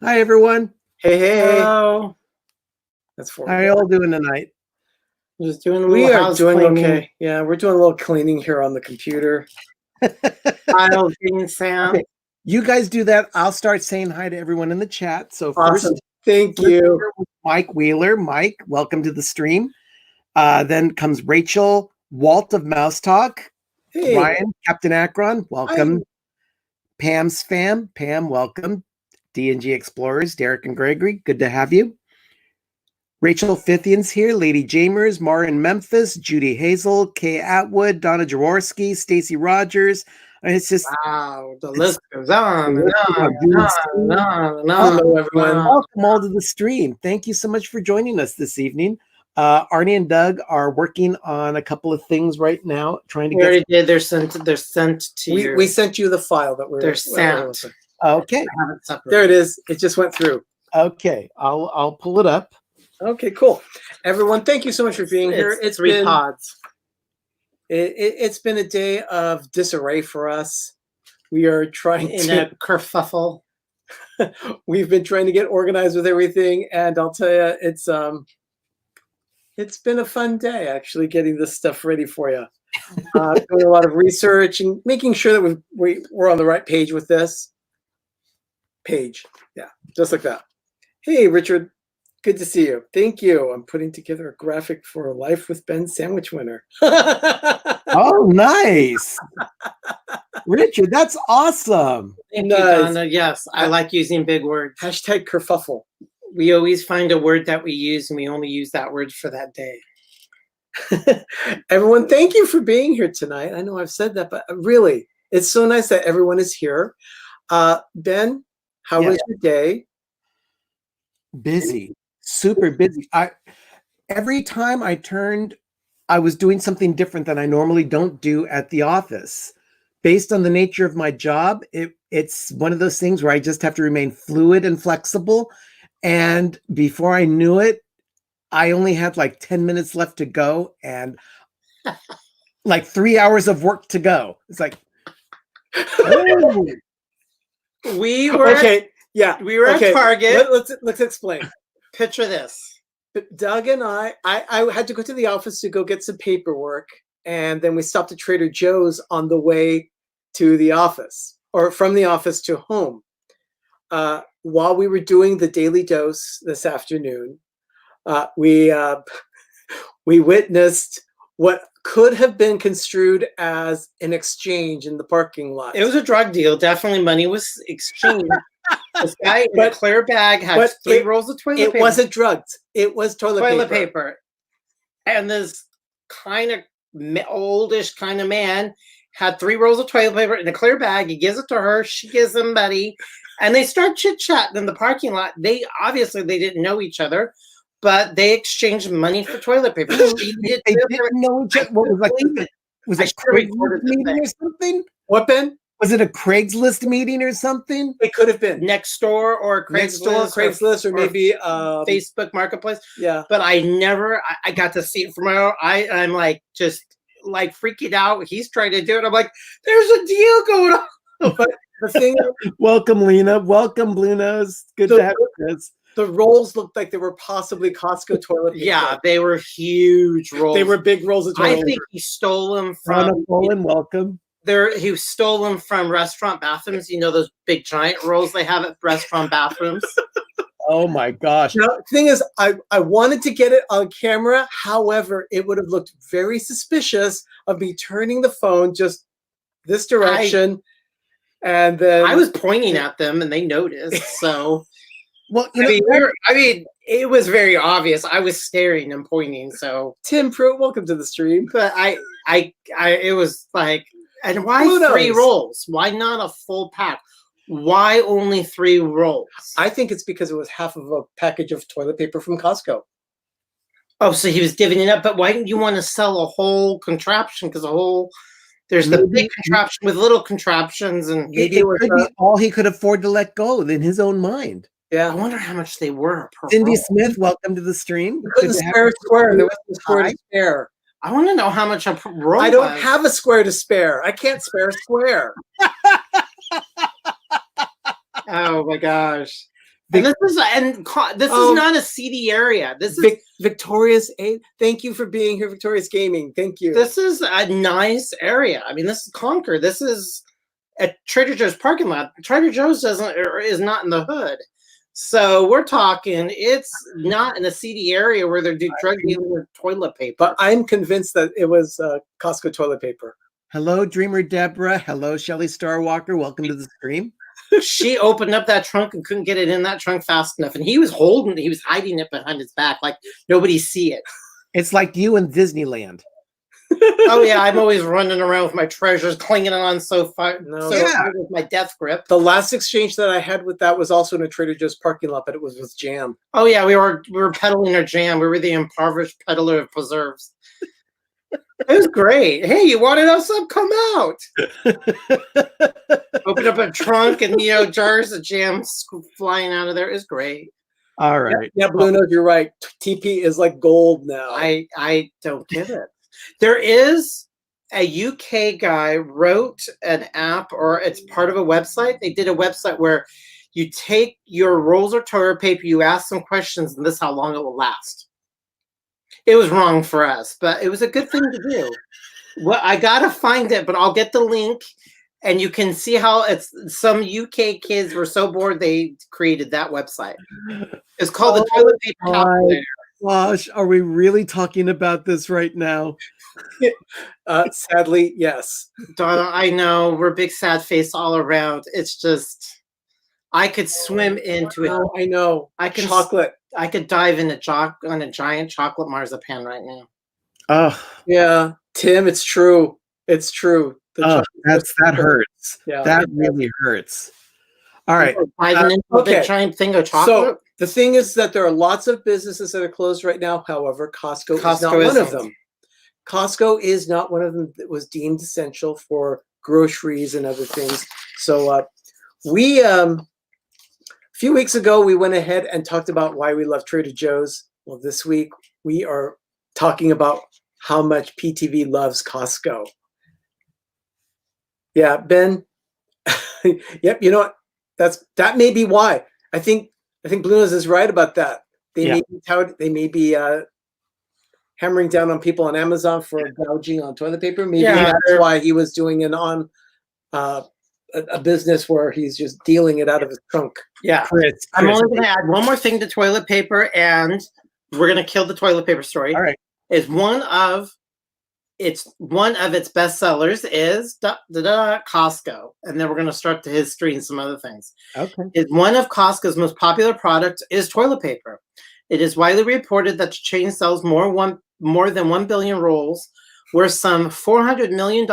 Hi, everyone. Hey, hey. Hello. That's 4. How are you all doing tonight? Just doing a We little are house doing cleaning. okay. Yeah, we're doing a little cleaning here on the computer. Files being Sam. Okay. You guys do that. I'll start saying hi to everyone in the chat. So Awesome. first, Thank you. Mike Wheeler. Mike, welcome to the stream. Then comes Rachel Walt of Mouse Talk. Hey. Ryan, Captain Akron, welcome. Hi. Pam's fam. Pam, welcome. D&G Explorers, Derek and Gregory, good to have you. Rachel Fithian's here, Lady Jamers, Marin Memphis, Judy Hazel, Kay Atwood, Donna Jaworski, Stacy Rogers. It's just wow, the list goes on and on and on and on and on. Hello, everyone. Welcome all to the stream. Thank you so much for joining us this evening. Arnie and Doug are working on a couple of things right now, trying to get. Did. They're sent to you. We sent you the file that they're sent. Okay, there it is. It just went through. Okay, I'll pull it up. Okay, cool. Everyone, thank you so much for being here. It's 3 pods. It's been a day of disarray for us. We are trying in a kerfuffle. We've been trying to get organized with everything, and I'll tell you, it's been a fun day actually getting this stuff ready for you. Doing a lot of research and making sure that we're on the right page with this. Page, yeah, just like that. Hey, Richard. Good to see you. Thank you. I'm putting together a graphic for a Life with Ben sandwich winner. Oh, nice. Richard, that's awesome. Thank you, Donna. Yes, I like using big words. Hashtag kerfuffle. We always find a word that we use, and we only use that word for that day. Everyone, thank you for being here tonight. I know I've said that, but really, it's so nice that everyone is here. Ben, how was your day? Busy. Super busy. Every time I turned, I was doing something different than I normally don't do at the office. Based on the nature of my job, it's one of those things where I just have to remain fluid and flexible. And before I knew it, I only had like 10 minutes left to go and like 3 hours of work to go. It's like, oh. We were we were at Target. Let's explain. Picture this. Doug and I had to go to the office to go get some paperwork, and then we stopped at Trader Joe's on the way to the office, or from the office to home. While we were doing the daily dose this afternoon, we witnessed what could have been construed as an exchange in the parking lot. It was a drug deal. Definitely money was exchanged. This guy in a clear bag had 3 rolls of toilet paper. It wasn't drugs. It was toilet paper. And this kind of oldish kind of man had 3 rolls of toilet paper in a clear bag. He gives it to her. She gives him money. And they start chit-chatting in the parking lot. They didn't know each other, but they exchanged money for toilet paper. They didn't know each other. What was it Craigslist meeting or something? What, Ben? Was it a Craigslist meeting or something? It could have been Nextdoor or Craigslist, or maybe Facebook Marketplace. Yeah, but I got to see it from my own. I'm like just like freaking out. He's trying to do it. I'm like, there's a deal going on. But the thing, welcome, Lena. Welcome, Blue Nose. Good to have you, Chris. The rolls looked like they were possibly Costco toilet paper. Yeah, they were huge rolls. They were big rolls of toilet paper. I think he stole them from. Welcome. He stole them from restaurant bathrooms. You know those big giant rolls they have at restaurant bathrooms. Oh my gosh! The thing is, I wanted to get it on camera. However, it would have looked very suspicious of me turning the phone just this direction, and then I was pointing at them, and they noticed. So, well, I mean, it was very obvious. I was staring and pointing. So, Tim Pruitt, welcome to the stream. But it was like. And why 3 rolls? Why not a full pack? Why only 3 rolls? I think it's because it was half of a package of toilet paper from Costco. Oh, so he was giving it up. But why didn't you want to sell a whole contraption? Because there's the big contraption with little contraptions, and maybe it could be all he could afford to let go in his own mind. Yeah, I wonder how much they were. Cindy Smith, welcome to the stream. There wasn't a square to spare. I want to know how much a roll. I don't have a square to spare. I can't spare a square. Oh my gosh. And this is not a seedy area. This is Victoria's. Thank you for being here, Victoria's Gaming. Thank you. This is a nice area. I mean, this is Concord. This is a Trader Joe's parking lot. Trader Joe's is not in the hood. So we're talking, it's not in a seedy area where they're drug dealing with toilet paper. But I'm convinced that it was Costco toilet paper. Hello, Dreamer Deborah. Hello, Shelly Starwalker. Welcome to the stream. She opened up that trunk and couldn't get it in that trunk fast enough. And he was hiding it behind his back like nobody see it. It's like you in Disneyland. Oh, yeah. I'm always running around with my treasures, clinging on so hard with my death grip. The last exchange that I had with that was also in a Trader Joe's parking lot, but it was with jam. Oh, yeah. We were peddling our jam. We were the impoverished peddler of preserves. It was great. Hey, you want to know something? Come out. Open up a trunk and, jars of jam flying out of there. It's great. All right. Yeah, Blue Nose, you're right. TP is like gold now. I don't get it. There is a UK guy wrote an app, or it's part of a website. They did a website where you take your rolls of toilet paper, you ask some questions, and this is how long it will last. It was wrong for us, but it was a good thing to do. Well, I gotta find it, but I'll get the link, and you can see how some UK kids were so bored they created that website. It's called the Toilet Paper Calculator. Gosh, are we really talking about this right now? Sadly, yes. Donna, I know we're big sad face all around. It's just, I could swim into it. I know. Chocolate. I could dive in on a giant chocolate marzipan right now. Oh yeah, Tim, it's true. It's true. That hurts. Yeah, that really hurts. All right. Diving into a big giant thing of chocolate. So the thing is that there are lots of businesses that are closed right now. However, Costco is not one of them. Costco is not one of them that was deemed essential for groceries and other things. So we a few weeks ago, we went ahead and talked about why we love Trader Joe's. Well, this week we are talking about how much PTV loves Costco. Yeah, Ben. Yep, you know what? That may be why. I think Blue Nose is right about that. They may be hammering down on people on Amazon for gouging on toilet paper. Maybe that's why he was doing it on a business where he's just dealing it out of his trunk. Yeah. Chris. I'm only going to add one more thing to toilet paper, and we're going to kill the toilet paper story. All right. Is one of its best sellers is Costco, and then we're going to start the history and some other things. Okay. One of Costco's most popular products is toilet paper. It is widely reported that the chain sells more than 1 billion rolls, worth some $400 million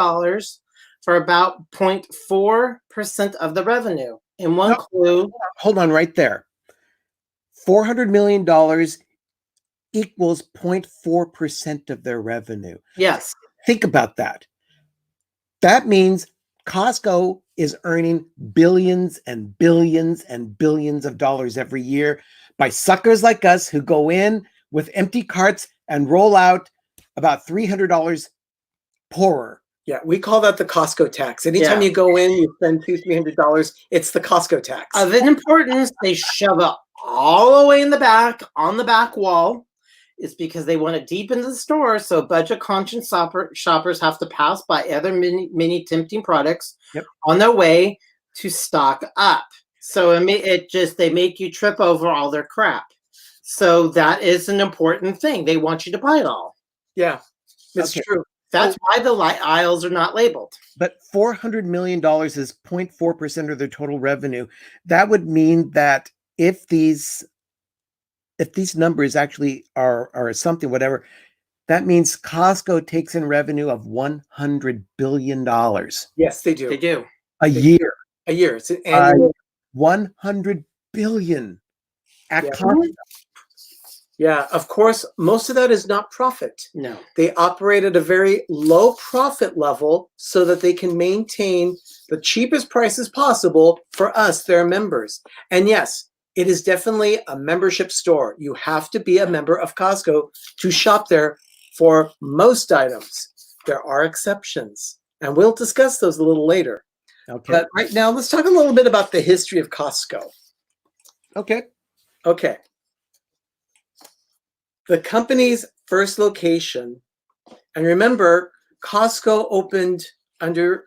for about 0.4% of the revenue. And one clue. Hold on right there. $400 million equals 0.4% of their revenue. Yes. Think about that. That means Costco is earning billions and billions and billions of dollars every year by suckers like us who go in with empty carts and roll out about $300 poorer. Yeah, we call that the Costco tax. Anytime you go in, you spend $200-300. It's the Costco tax. Of importance, they shove it all the way in the back, on the back wall. It's because they want it deep into the store, so budget-conscious shoppers have to pass by other many tempting products on their way to stock up. So they make you trip over all their crap. So that is an important thing. They want you to buy it all. Yeah, it's true. That's why the aisles are not labeled. But $400 million is 0.4% of their total revenue. That would mean that if these numbers actually are something, whatever, that means Costco takes in revenue of $100 billion. Yes, they do. They do. A year. A year. It's an annual. 100 billion at Costco. Yeah, of course, most of that is not profit. No. They operate at a very low profit level so that they can maintain the cheapest prices possible for us, their members. And yes, it is definitely a membership store. You have to be a member of Costco to shop there for most items. There are exceptions, and we'll discuss those a little later. Okay. But right now, let's talk a little bit about the history of Costco. Okay. Okay. The company's first location, and remember, Costco opened under,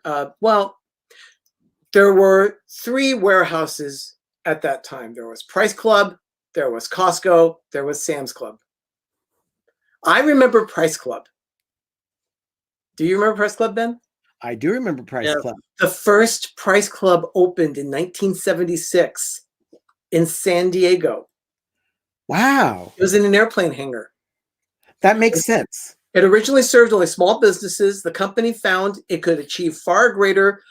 there were 3 warehouses at that time. There was Price Club, there was Costco, there was Sam's Club. I remember Price Club. Do you remember Price Club, Ben? I do remember Price Yeah. Club. The first Price Club opened in 1976 in San Diego. Wow. It was in an airplane hangar. That makes sense. It originally served only small businesses. The company found it could achieve far greater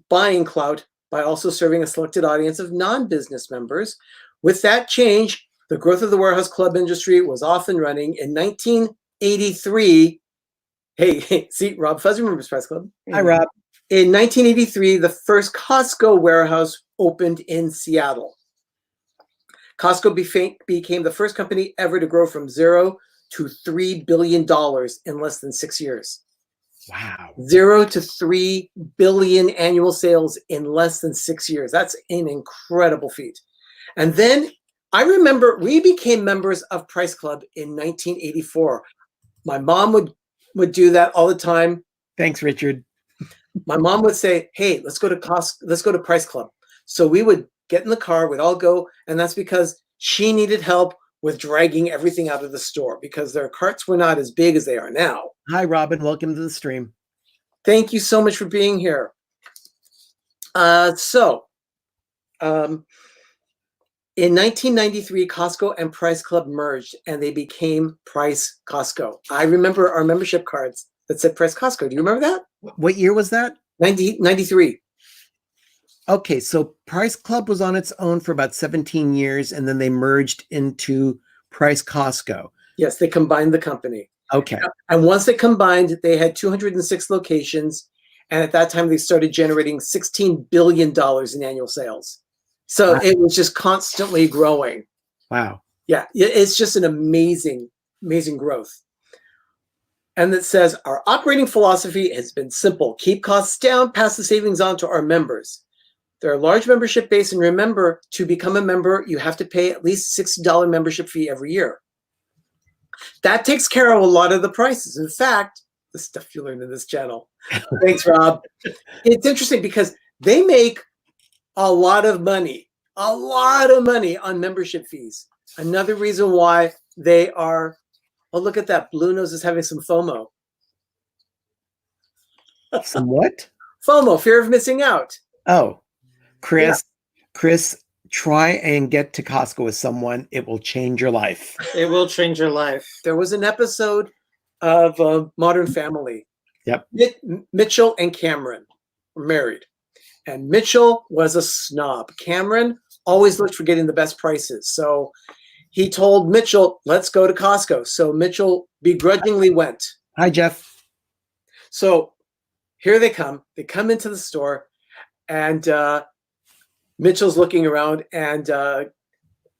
buying clout by also serving a selected audience of non-business members. With that change, the growth of the warehouse club industry was off and running. In 1983, hey, see, Rob Fuzzy remembers Price Club. Hi, Rob. In 1983, the first Costco warehouse opened in Seattle. Costco became the first company ever to grow from 0 to $3 billion in less than 6 years. Wow. 0 to 3 billion annual sales in less than 6 years. That's an incredible feat. And then I remember we became members of Price Club in 1984. My mom would do that all the time. Thanks, Richard. My mom would say, "Hey, let's go to Costco, let's go to Price Club." So we would get in the car, we'd all go, and that's because she needed help with dragging everything out of the store because their carts were not as big as they are now. Hi, Robin. Welcome to the stream. Thank you so much for being here. In 1993, Costco and Price Club merged and they became Price Costco. I remember our membership cards that said Price Costco. Do you remember that? What year was that? 93. Okay, so Price Club was on its own for about 17 years, and then they merged into Price Costco. Yes, they combined the company. Okay. And once they combined, they had 206 locations. And at that time, they started generating $16 billion in annual sales. So Wow. It was just constantly growing. Wow. Yeah, it's just an amazing, amazing growth. And it says, our operating philosophy has been simple. Keep costs down, pass the savings on to our members. They're a large membership base. And remember, to become a member, you have to pay at least a $60 membership fee every year. That takes care of a lot of the prices. In fact, the stuff you learned in this channel. Thanks, Rob. It's interesting because they make a lot of money on membership fees. Another reason why they are, oh, look at that. Blue Nose is having some FOMO. Some what? FOMO, fear of missing out. Oh, Chris, try and get to Costco with someone. It will change your life. It will change your life. There was an episode of Modern Family. Yep. Mitchell and Cameron were married. And Mitchell was a snob. Cameron always looked for getting the best prices. So he told Mitchell, let's go to Costco. So Mitchell begrudgingly went. Hi, Jeff. So here they come. They come into the store and Mitchell's looking around and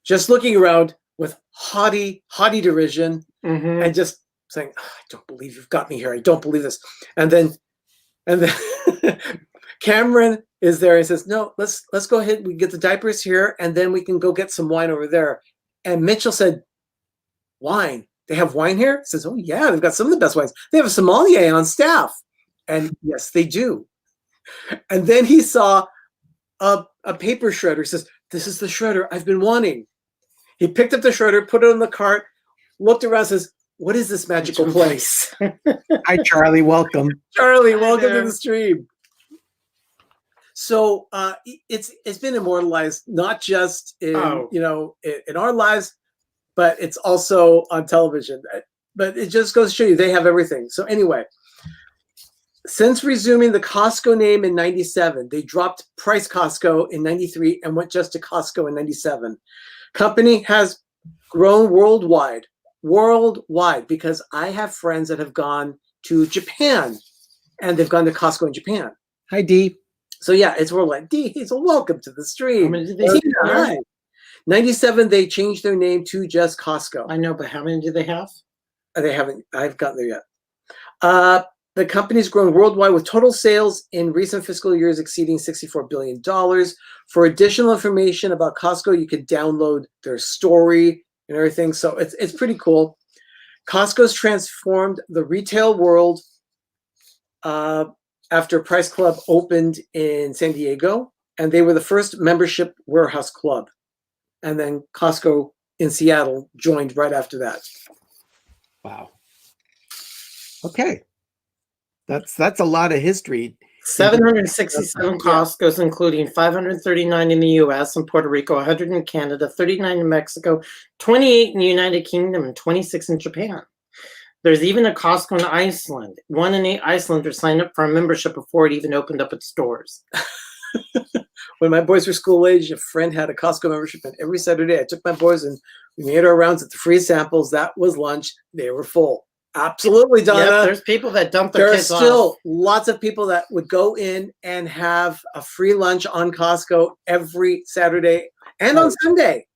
just looking around with haughty derision and just saying, oh, I don't believe you've got me here. I don't believe this. And then Cameron is there. He says, no, let's go ahead. We get the diapers here and then we can go get some wine over there. And Mitchell said, wine? They have wine here? He says, oh yeah, they've got some of the best wines. They have a sommelier on staff. And yes, they do. And then he saw a paper shredder. He says, this is the shredder I've been wanting. He picked up the shredder, put it on the cart, looked around, says, what is this magical place? Hi, Charlie. Welcome. Charlie, welcome to the stream. So it's been immortalized not just in in our lives, but it's also on television. But it just goes to show you they have everything. So anyway, since resuming the Costco name in 97, they dropped Price Costco in 93 and went just to Costco in 97. Company has grown worldwide because I have friends that have gone to Japan and they've gone to Costco in Japan. Hi, Dee. So yeah, it's worldwide. Dee, so welcome to the stream. How many did they have? 97, they changed their name to just Costco. I know, but how many do they have? They haven't, I've gotten there yet. The company's grown worldwide with total sales in recent fiscal years exceeding $64 billion. For additional information about Costco, you could download their story and everything. So it's pretty cool. Costco's transformed the retail world after Price Club opened in San Diego, and they were the first membership warehouse club. And then Costco in Seattle joined right after that. Wow. Okay. That's a lot of history. 767 Costco's, including 539 in the U.S. and Puerto Rico, 100 in Canada, 39 in Mexico, 28 in the United Kingdom, and 26 in Japan. There's even a Costco in Iceland. 1 in 8 Icelanders signed up for a membership before it even opened up its doors. When my boys were school age, a friend had a Costco membership, and every Saturday I took my boys and we made our rounds at the free samples. That was lunch. They were full. Absolutely, Donna. Yep, there's people that dump their kids off. There are still lots of people that would go in and have a free lunch on Costco every Saturday and on Sunday.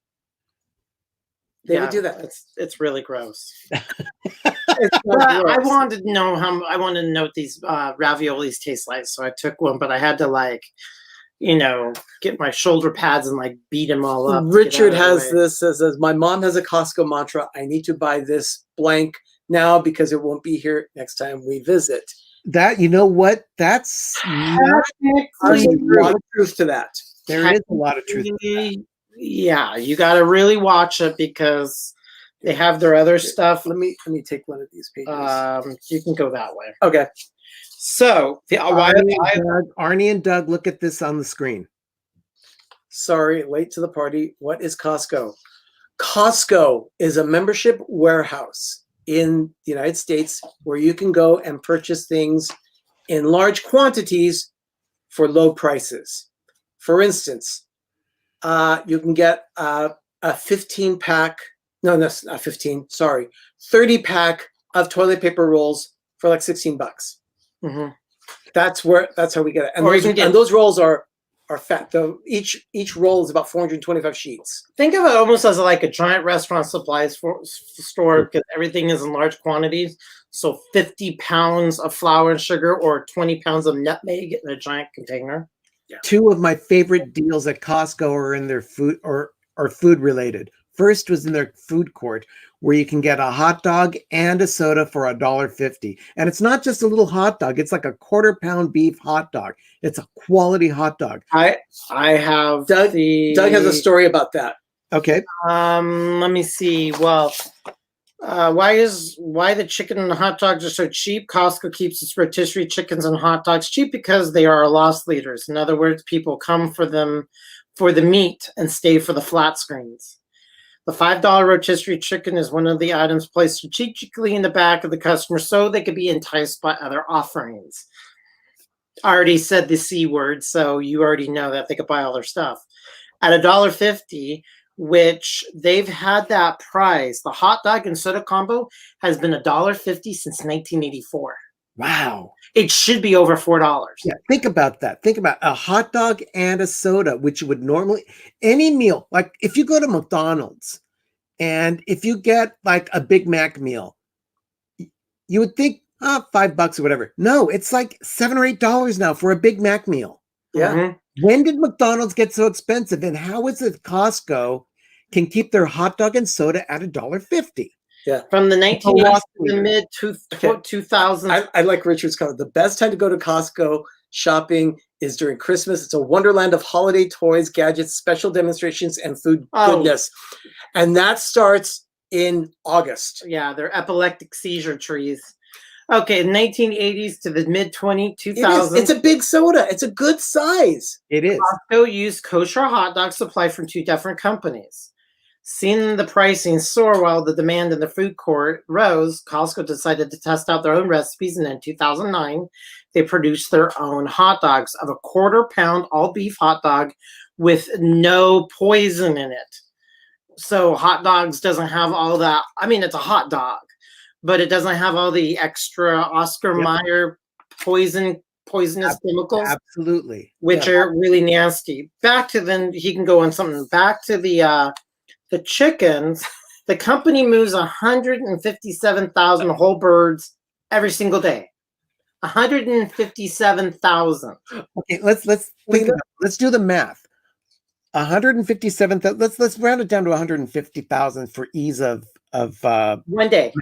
They would do that. It's really gross. It's I wanted to know I wanted to know what these raviolis taste like, so I took one, but I had to get my shoulder pads and beat them all up. Richard has this says my mom has a Costco mantra. I need to buy this blank now because it won't be here next time we visit. That, you know what? That's there's a lot of truth to that. There is a lot of truth to that. Yeah, you got to really watch it because they have their other stuff. Let me take one of these pages. You can go that way. Okay. So Arnie and Doug, look at this on the screen. Sorry, late to the party. What is Costco? Costco is a membership warehouse in the United States where you can go and purchase things in large quantities for low prices. For instance, you can get a 15-pack, no, that's not 15, sorry, 30-pack of toilet paper rolls for like $16. Mm-hmm. That's how we get it. And those rolls are fat. Though each roll is about 425 sheets. Think of it almost as like a giant restaurant supplies store because everything is in large quantities. So 50 pounds of flour and sugar or 20 pounds of nutmeg in a giant container. Yeah. 2 of my favorite deals at Costco are in their food or food related. First was in their food court where you can get a hot dog and a soda for $1.50. And it's not just a little hot dog. It's like a quarter-pound beef hot dog. It's a quality hot dog. I have Doug has a story about that. Okay. Let me see. Well, why the chicken and the hot dogs are so cheap? Costco keeps its rotisserie chickens and hot dogs cheap because they are loss leaders. In other words, people come for them for the meat and stay for the flat screens. The $5 rotisserie chicken is one of the items placed strategically in the back of the customer so they could be enticed by other offerings. I already said the C word, so you already know that they could buy all their stuff. At $1.50, which they've had that price, the hot dog and soda combo has been $1.50 since 1984. Wow. It should be over $4. Yeah, think about that. Think about a hot dog and a soda, which would normally, any meal, like if you go to McDonald's and if you get like a Big Mac meal, you would think, $5 or whatever. No, it's like $7 or $8 now for a Big Mac meal. Yeah. Mm-hmm. When did McDonald's get so expensive? And how is it Costco can keep their hot dog and soda at $1.50? Yeah. From the 1980s to the mid 2000s. I like Richard's comment. The best time to go to Costco shopping is during Christmas. It's a wonderland of holiday toys, gadgets, special demonstrations, and food goodness. And that starts in August. Yeah, they're epileptic seizure trees. Okay, 1980s to the mid 2000s. It's a big soda. It's a good size. It is. Costco used kosher hot dog supply from 2 different companies. Seeing the pricing soar while the demand in the food court rose, Costco decided to test out their own recipes, and in 2009, they produced their own hot dogs of a quarter-pound all-beef hot dog with no poison in it. So hot dogs doesn't have all that. I mean, it's a hot dog, but it doesn't have all the extra Oscar Mayer poisonous chemicals. Absolutely. Which are really nasty. Back to then, he can go on something. Back to the chickens. The company moves 157,000 whole birds every single day. 157,000. Okay, let's think about it. Let's do the math. 157,000. Let's round it down to 150,000 for ease of 1 day.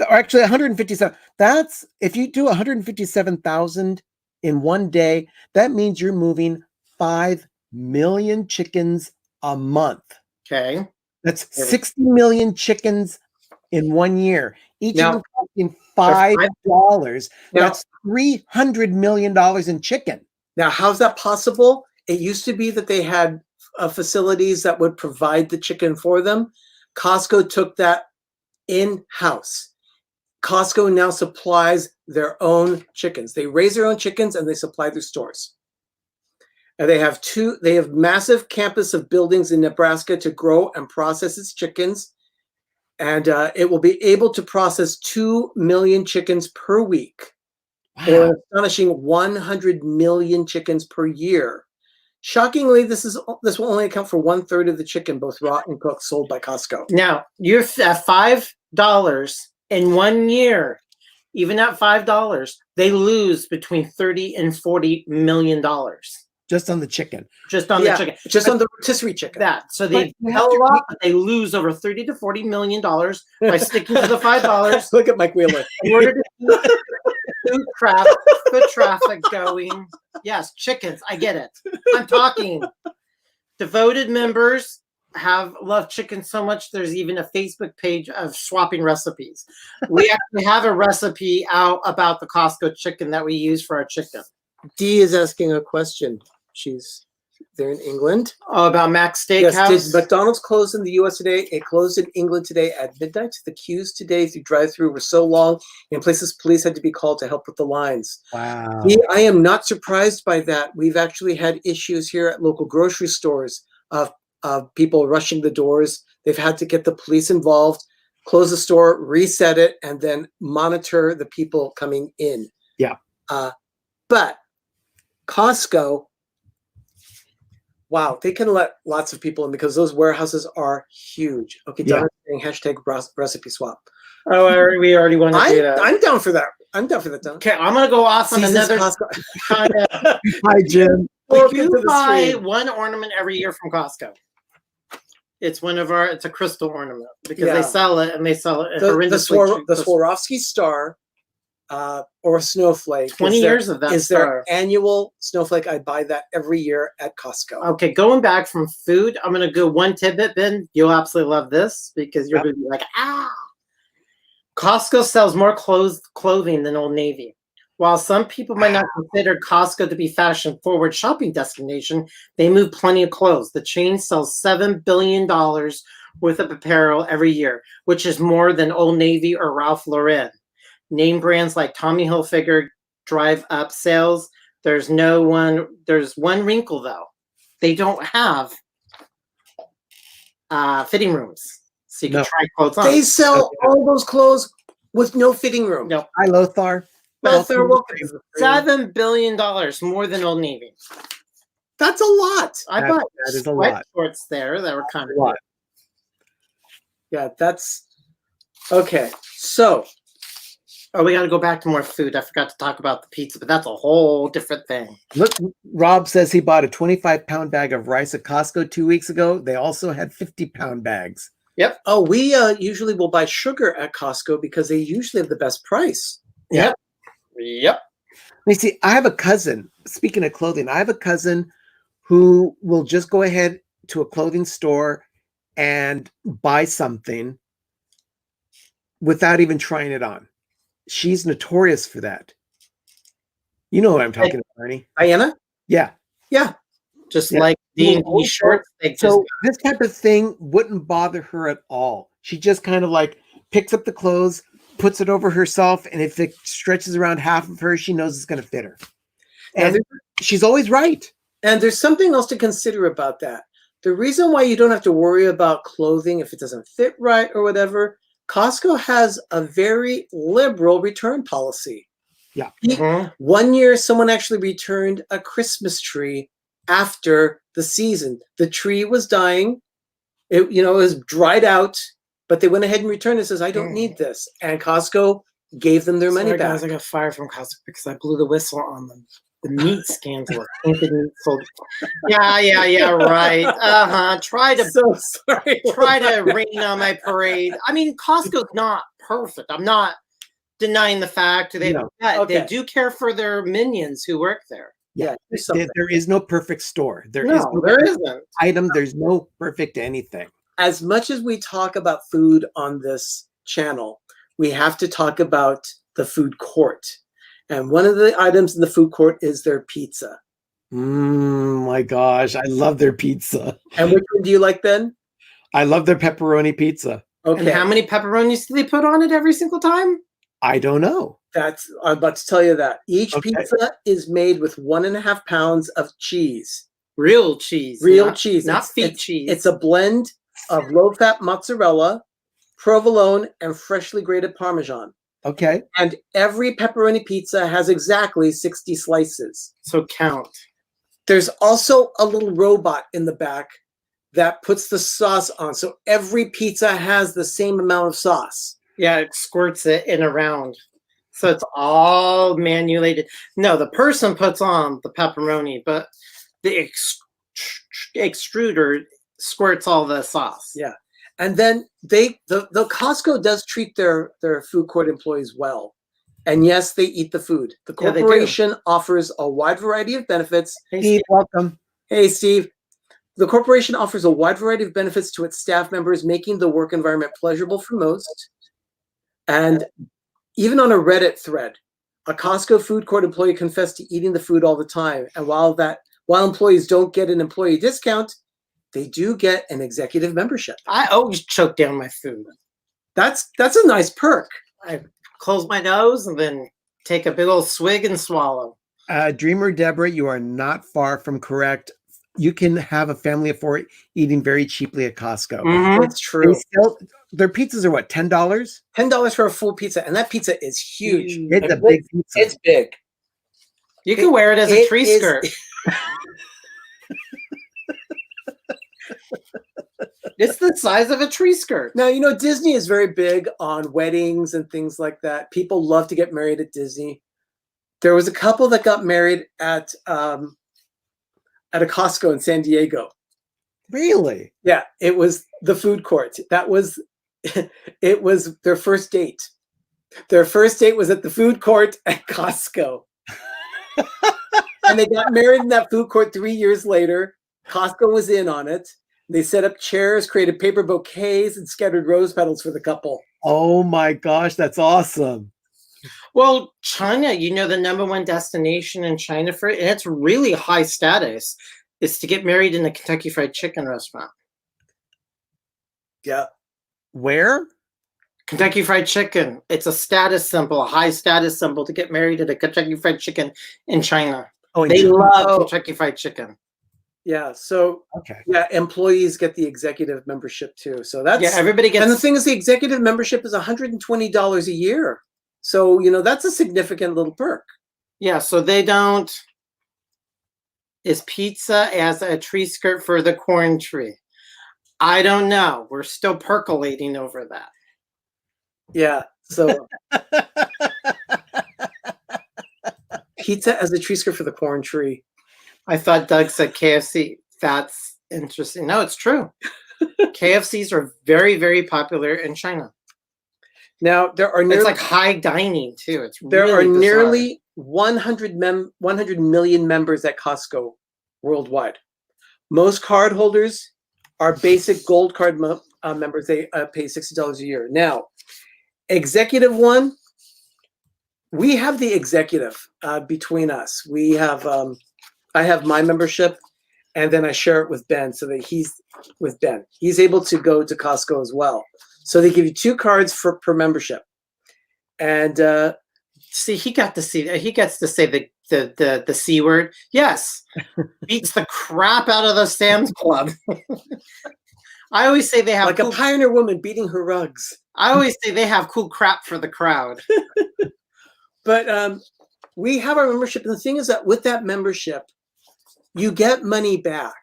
or actually 157. That's if you do 157,000 in 1 day, that means you're moving 5 million chickens a month. Okay. That's 60 million chickens in 1 year. Each Now- of them costing $5. Now- That's $300 million in chicken. Now, how's that possible? It used to be that they had facilities that would provide the chicken for them. Costco took that in-house. Costco now supplies their own chickens. They raise their own chickens and they supply their stores. And they have massive campus of buildings in Nebraska to grow and process its chickens. And it will be able to process 2 million chickens per week, or an astonishing 100 million chickens per year. Shockingly, this will only account for 1/3 of the chicken, both raw and cooked, sold by Costco. Now you're at $5 in 1 year. Even at $5, they lose between $30 and $40 million Just on the chicken. just on the chicken. Just on the rotisserie chicken. So they But you sell have a to lot, but they lose over $30 to $40 million by sticking to the $5 Look at Mike Wheeler. in order to keep foot traffic going. Yes, chickens. I get it. I'm talking. Devoted members love chicken so much. There's even a Facebook page of swapping recipes. We actually have a recipe out about the Costco chicken that we use for our chicken. Dee is asking a question. She's there in England. Oh, about Max Steakhouse. Yes, did McDonald's closed in the U.S. today? It closed in England today at midnight. The queues today through drive-through were so long, in places police had to be called to help with the lines. Wow. Dee, I am not surprised by that. We've actually had issues here at local grocery stores of people rushing the doors. They've had to get the police involved, close the store, reset it, and then monitor the people coming in. Yeah. But Costco, wow, they can let lots of people in because those warehouses are huge. Okay, Donna's saying hashtag recipe swap. Oh, we already want to do that. I'm down for that. I'm down for that, Donna. Okay, I'm going to go off on Seasons another Costco. kind of. Hi, Jim. Well, Welcome to you the buy stream. one ornament every year from Costco. It's it's a crystal ornament because Yeah. they sell it and they sell it. The horrendously cheap. Swarovski star or a snowflake. 20 years of that is star. their annual snowflake. I buy that every year at Costco. Okay, going back from food, I'm going to go one tidbit, Ben. You'll absolutely love this because you're going to be like, Costco sells more clothing than Old Navy. While some people might not consider Costco to be fashion-forward shopping destination, they move plenty of clothes. The chain sells $7 billion worth of apparel every year, which is more than Old Navy or Ralph Lauren. Name brands like Tommy Hilfiger drive up sales. There's one wrinkle though. They don't have fitting rooms, so you can try clothes on. They sell all those clothes with no fitting room. No. Hi, Lothar. Lothar, welcome. $7 billion more than Old Navy. That's a lot. I That- bought that is a lot. shorts there that were kind of lot. Yeah, that's okay. So we got to go back to more food. I forgot to talk about the pizza, but that's a whole different thing. Look, Rob says he bought a 25-pound bag of rice at Costco 2 weeks ago. They also had 50-pound bags. Yep. Oh, we usually will buy sugar at Costco because they usually have the best price. Yep. Let me see. I have a cousin. Speaking of clothing, I have a cousin who will just go ahead to a clothing store and buy something without even trying it on. She's notorious for that. You know what I'm talking about, Arnie? Diana? Yeah. Yeah. Just Yeah. like D&D shorts. They just So this type of thing wouldn't bother her at all. She just kind of like picks up the clothes, puts it over herself, and if it stretches around half of her, she knows it's going to fit her. And she's always right. And there's something else to consider about that. The reason why you don't have to worry about clothing if it doesn't fit right or whatever, Costco has a very liberal return policy. Yeah. 1 year, someone actually returned a Christmas tree after the season. The tree was dying. It was dried out, but they went ahead and returned it and says, I don't need this. And Costco gave them their money Sorry, back. guys, I got fired from Costco because I blew the whistle on them. The meat scandal, tainted meat sold. Yeah, right. Try to So sorry. rain on my parade. I mean, Costco's not perfect. I'm not denying the fact No. they do care for their minions who work there. Yeah, do There, something. there is no perfect store. There is No, no there perfect isn't. item. There's no perfect anything. As much as we talk about food on this channel, we have to talk about the food court. And one of the items in the food court is their pizza. My gosh, I love their pizza. And which one do you like, Ben? I love their pepperoni pizza. Okay. And how many pepperonis do they put on it every single time? I don't know. I'm about to tell you that. Each Okay. pizza is made with 1.5 pounds of cheese. Real cheese. Real not, cheese. Not feet cheese. It's a blend of low-fat mozzarella, provolone, and freshly grated Parmesan. Okay. And every pepperoni pizza has exactly 60 slices. So count. There's also a little robot in the back that puts the sauce on. So every pizza has the same amount of sauce. Yeah, it squirts it in around. So it's all manulated. No, the person puts on the pepperoni, but the extruder squirts all the sauce. Yeah. And then the Costco does treat their food court employees well. And yes, they eat the food. The Yeah, they do. corporation offers a wide variety of benefits. Hey, Steve, welcome. Hey, Steve. The corporation offers a wide variety of benefits to its staff members, making the work environment pleasurable for most. And even on a Reddit thread, a Costco food court employee confessed to eating the food all the time. And while employees don't get an employee discount, they do get an executive membership. I always choke down my food. That's a nice perk. I close my nose and then take a big old swig and swallow. Dreamer Deborah, you are not far from correct. You can have a family of 4 eating very cheaply at Costco. It's true. Their pizzas are what, $10? $10 for a full pizza, and that pizza is huge. It's a big pizza. It's big. You can wear it as a tree skirt. It's the size of a tree skirt. Now, Disney is very big on weddings and things like that. People love to get married at Disney. There was a couple that got married at a Costco in San Diego. Really? Yeah, it was the food court. It was their first date. Their first date was at the food court at Costco. And they got married in that food court 3 years later. Costco was in on it. They set up chairs, created paper bouquets, and scattered rose petals for the couple. Oh my gosh, that's awesome. Well, China, the #1 destination in China for it, and it's really high status, is to get married in a Kentucky Fried Chicken restaurant. Yeah. Where? Kentucky Fried Chicken. It's a status symbol, a high status symbol to get married at a Kentucky Fried Chicken in China. Oh, They love Kentucky Fried Chicken. Yeah. So okay. Yeah, employees get the executive membership too. So that's everybody gets. And the thing is, the executive membership is $120 a year. So that's a significant little perk. Yeah. So they don't. Is pizza as a tree skirt for the corn tree? I don't know. We're still percolating over that. Yeah. So pizza as a tree skirt for the corn tree. I thought Doug said KFC. That's interesting. No, it's true. KFCs are very, very popular in China. Now it's like high dining too. There really are bizarre. nearly 100 million members at Costco worldwide. Most card holders are basic gold card members. They pay $60 a year. Now, executive one, we have the executive between us. We have I have my membership, and then I share it with Ben so that he's with Ben. He's able to go to Costco as well. So they give you 2 cards per membership. And he gets to say the C word. Yes. Beats the crap out of the Sam's Club. I always say they have like a pioneer woman beating her rugs. I always say they have cool crap for the crowd. But we have our membership. And the thing is that with that membership, you get money back.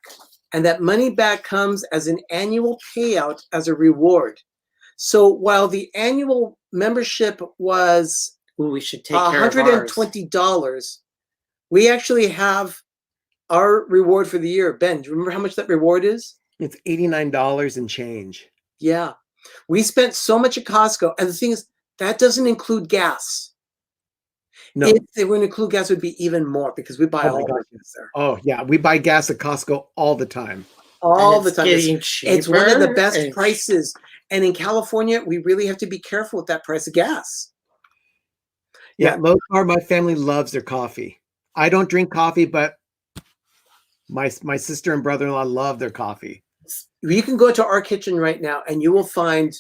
And that money back comes as an annual payout as a reward. So while the annual membership was Ooh, we should take care of ours. $120, we actually have our reward for the year. Ben, do you remember how much that reward is? It's $89 and change. Yeah. We spent so much at Costco. And the thing is, that doesn't include gas. No. If they were to include gas, it would be even more because we buy Oh my all gosh. the gas there. Oh yeah, we buy gas at Costco all the time. All And the it's time. getting It's one of the cheaper best and- prices. And in California, we really have to be careful with that price of gas. Yeah, low carb. My family loves their coffee. I don't drink coffee, but my sister and brother-in-law love their coffee. You can go to our kitchen right now and you will find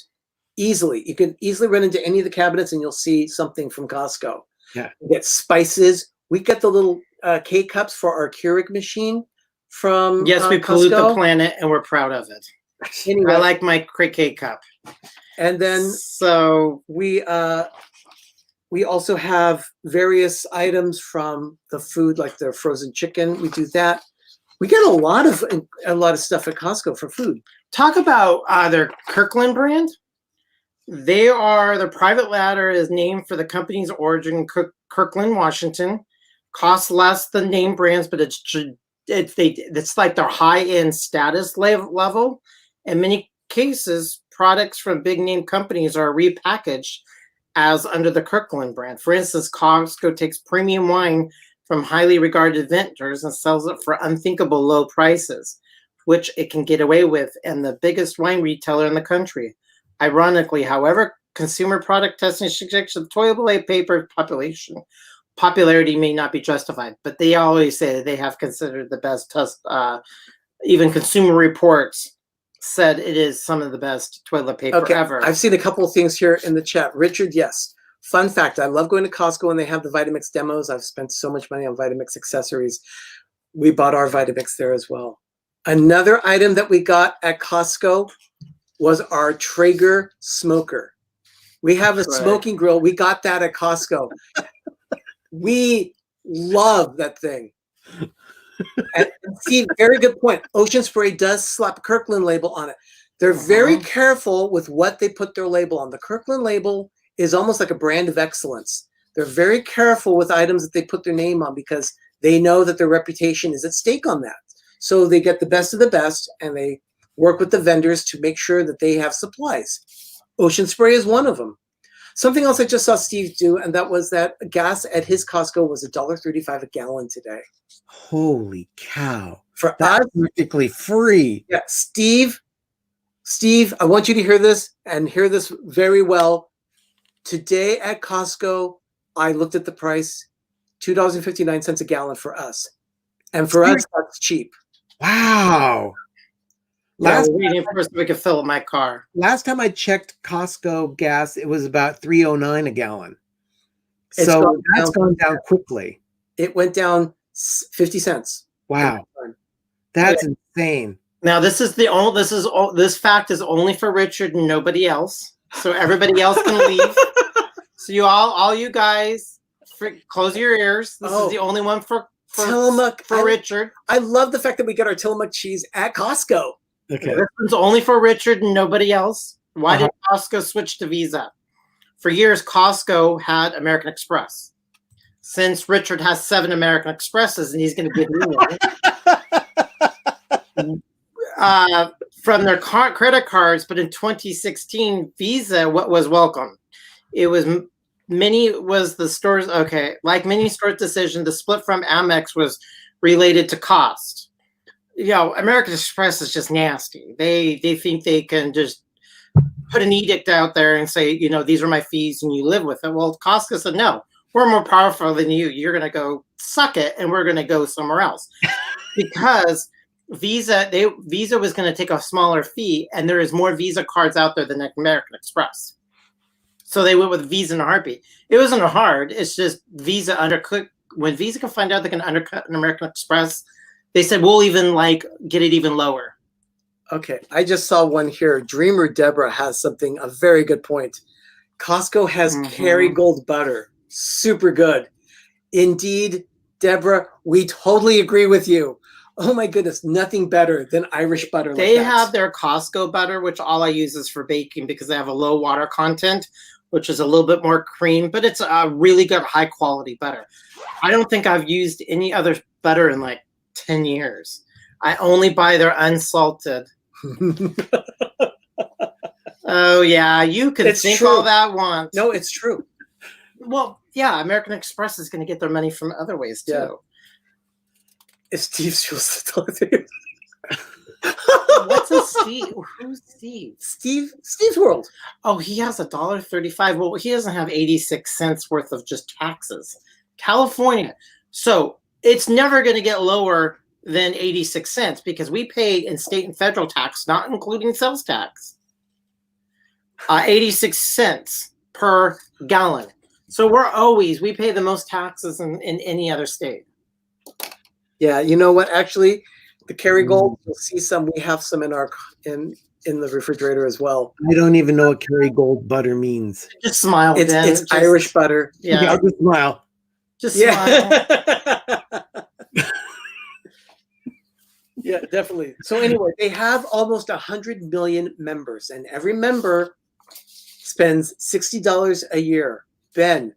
you can easily run into any of the cabinets and you'll see something from Costco. Yeah. We get spices. We get the little K-cups for our Keurig machine from Yes, we pollute the Costco. planet and we're proud of it. Anyway, I like my K cup. and then So we also have various items from the food, like the frozen chicken. We do that. We get a lot of stuff at Costco for food. talk about their Kirkland brand. Their private ladder is named for the company's origin in Kirkland, Washington. Costs less than name brands, but it's like their high-end status level. In many cases, products from big name companies are repackaged as under the Kirkland brand. For instance, Costco takes premium wine from highly regarded vendors and sells it for unthinkable low prices, which it can get away with, and the biggest wine retailer in the country. Ironically, however, consumer product testing suggests the toilet paper popularity may not be justified, but they always say that they have considered the best test. Even Consumer Reports said it is some of the best toilet paper ever. I've seen a couple of things here in the chat. Richard, yes. Fun fact, I love going to Costco when they have the Vitamix demos. I've spent so much money on Vitamix accessories. We bought our Vitamix there as well. Another item that we got at Costco was our Traeger smoker. We have a smoking grill. We got that at Costco. We love that thing. And Steve, very good point. Ocean Spray does slap a Kirkland label on it. They're very careful with what they put their label on. The Kirkland label is almost like a brand of excellence. They're very careful with items that they put their name on because they know that their reputation is at stake on that. So they get the best of the best and they work with the vendors to make sure that they have supplies. Ocean Spray is one of them. Something else I just saw Steve do, and that was that gas at his Costco was $1.35 a gallon today. Holy cow. For That's us, practically free. yeah, Steve, I want you to hear this and hear this very well. Today at Costco, I looked at the price, $2.59 a gallon for us. And for us, that's cheap. Wow. Yeah, we're waiting for so we can fill up my car. Last time I checked Costco gas, it was about $3.09 a gallon. It's So that's gone down quickly. It went down 50 cents. Wow. That's insane. Now this fact is only for Richard and nobody else. So everybody else can leave. So all you guys, close your ears. This is the only one for Tillamook for Richard. I love the fact that we get our Tillamook cheese at Costco. Okay. This one's only for Richard and nobody else. Why did Costco switch to Visa? For years, Costco had American Express. Since Richard has 7 American Expresses and he's going to give me one. From their credit cards, but in 2016, Visa was welcome. It was the store's many stores' decision to split from Amex was related to cost. American Express is just nasty. They think they can just put an edict out there and say, these are my fees and you live with it. Well, Costco said, no, we're more powerful than you. You're going to go suck it and we're going to go somewhere else. Because Visa was going to take a smaller fee and there is more Visa cards out there than American Express. So they went with Visa in a heartbeat. It wasn't hard. It's just Visa undercut. When Visa can find out they can undercut an American Express, they said, we'll even get it even lower. Okay, I just saw one here. Dreamer Deborah has a very good point. Costco has Kerrygold butter. Super good. Indeed, Deborah, we totally agree with you. Oh my goodness, nothing better than Irish butter. They like that. have their Costco butter, which all I use is for baking because they have a low water content, which is a little bit more cream, but it's a really good high quality butter. I don't think I've used any other butter in like 10 years. I only buy their unsalted. Oh yeah, you can It's think true. all that once. No, it's true. Well, yeah, American Express is going to get their money from other ways too. Yeah. It's Steve's Jules. What's a Steve? Who's Steve? Steve's World. Oh, he has $1.35. Well, he doesn't have 86 cents worth of just taxes. California. So it's never going to get lower than 86 cents because we pay in state and federal tax, not including sales tax, 86 cents per gallon. So we pay the most taxes in any other state. Yeah, you know what? Actually, the Kerrygold, you'll see some. We have some in the refrigerator as well. I don't even know what Kerrygold butter means. Just smile. It's Irish butter. Yeah, I'll just smile. just smile. Yeah, definitely. So anyway, they have almost 100 million members, and every member spends $60 a year. Ben,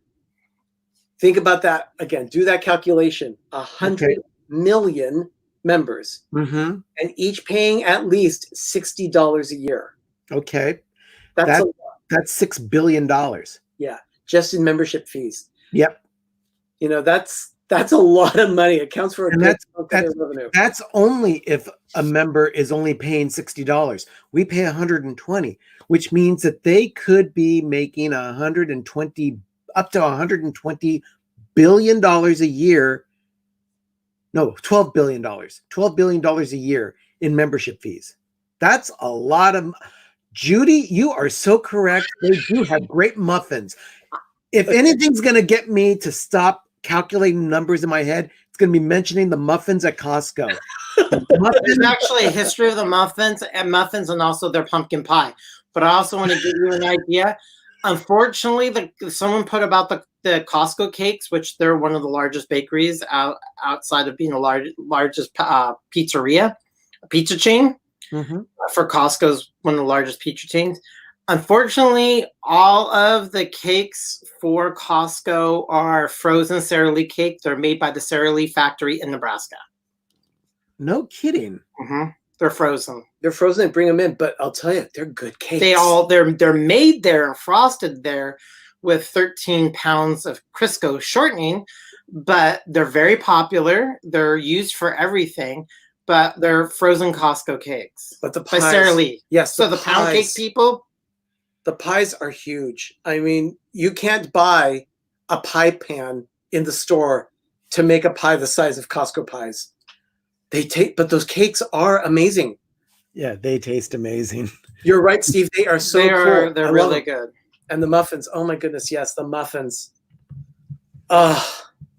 think about that again. Do that calculation. 100 million members, Mm-hmm. and each paying at least $60 a year. Okay. That's That's $6 billion. just in membership fees. Yep. You know, that's a lot of money. It counts for a And good chunk of their revenue. That's only if a member is only paying $60. We pay $120, which means that they could be making up to $120 billion a year. No, $12 billion. $12 billion a year in membership fees. That's a lot of. Judy, you are so correct. They do have great muffins. If anything's going to get me to stop calculating numbers in my head, it's going to be mentioning the muffins at Costco. There's actually a history of the muffins and also their pumpkin pie. But I also want to give you an idea. Unfortunately, someone put about the Costco cakes, which they're one of the largest bakeries outside of being the largest pizza chain. Mm-hmm. For Costco's one of the largest pizza chains. Unfortunately, all of the cakes for Costco are frozen Sara Lee cake. They're made by the Sara Lee factory in Nebraska. No kidding. Mm-hmm. They're frozen. They're frozen and bring them in, but I'll tell you, they're good cakes. They're made there and frosted there with 13 pounds of Crisco shortening, but they're very popular. They're used for everything, but they're frozen Costco cakes. But the by pies, Sara Lee. yes. So the pound cake people, the pies are huge. I mean, you can't buy a pie pan in the store to make a pie the size of Costco pies. But those cakes are amazing. Yeah, they taste amazing. You're right, Steve. They are so cool. They're really good. And the muffins. Oh my goodness, yes, the muffins. Yeah,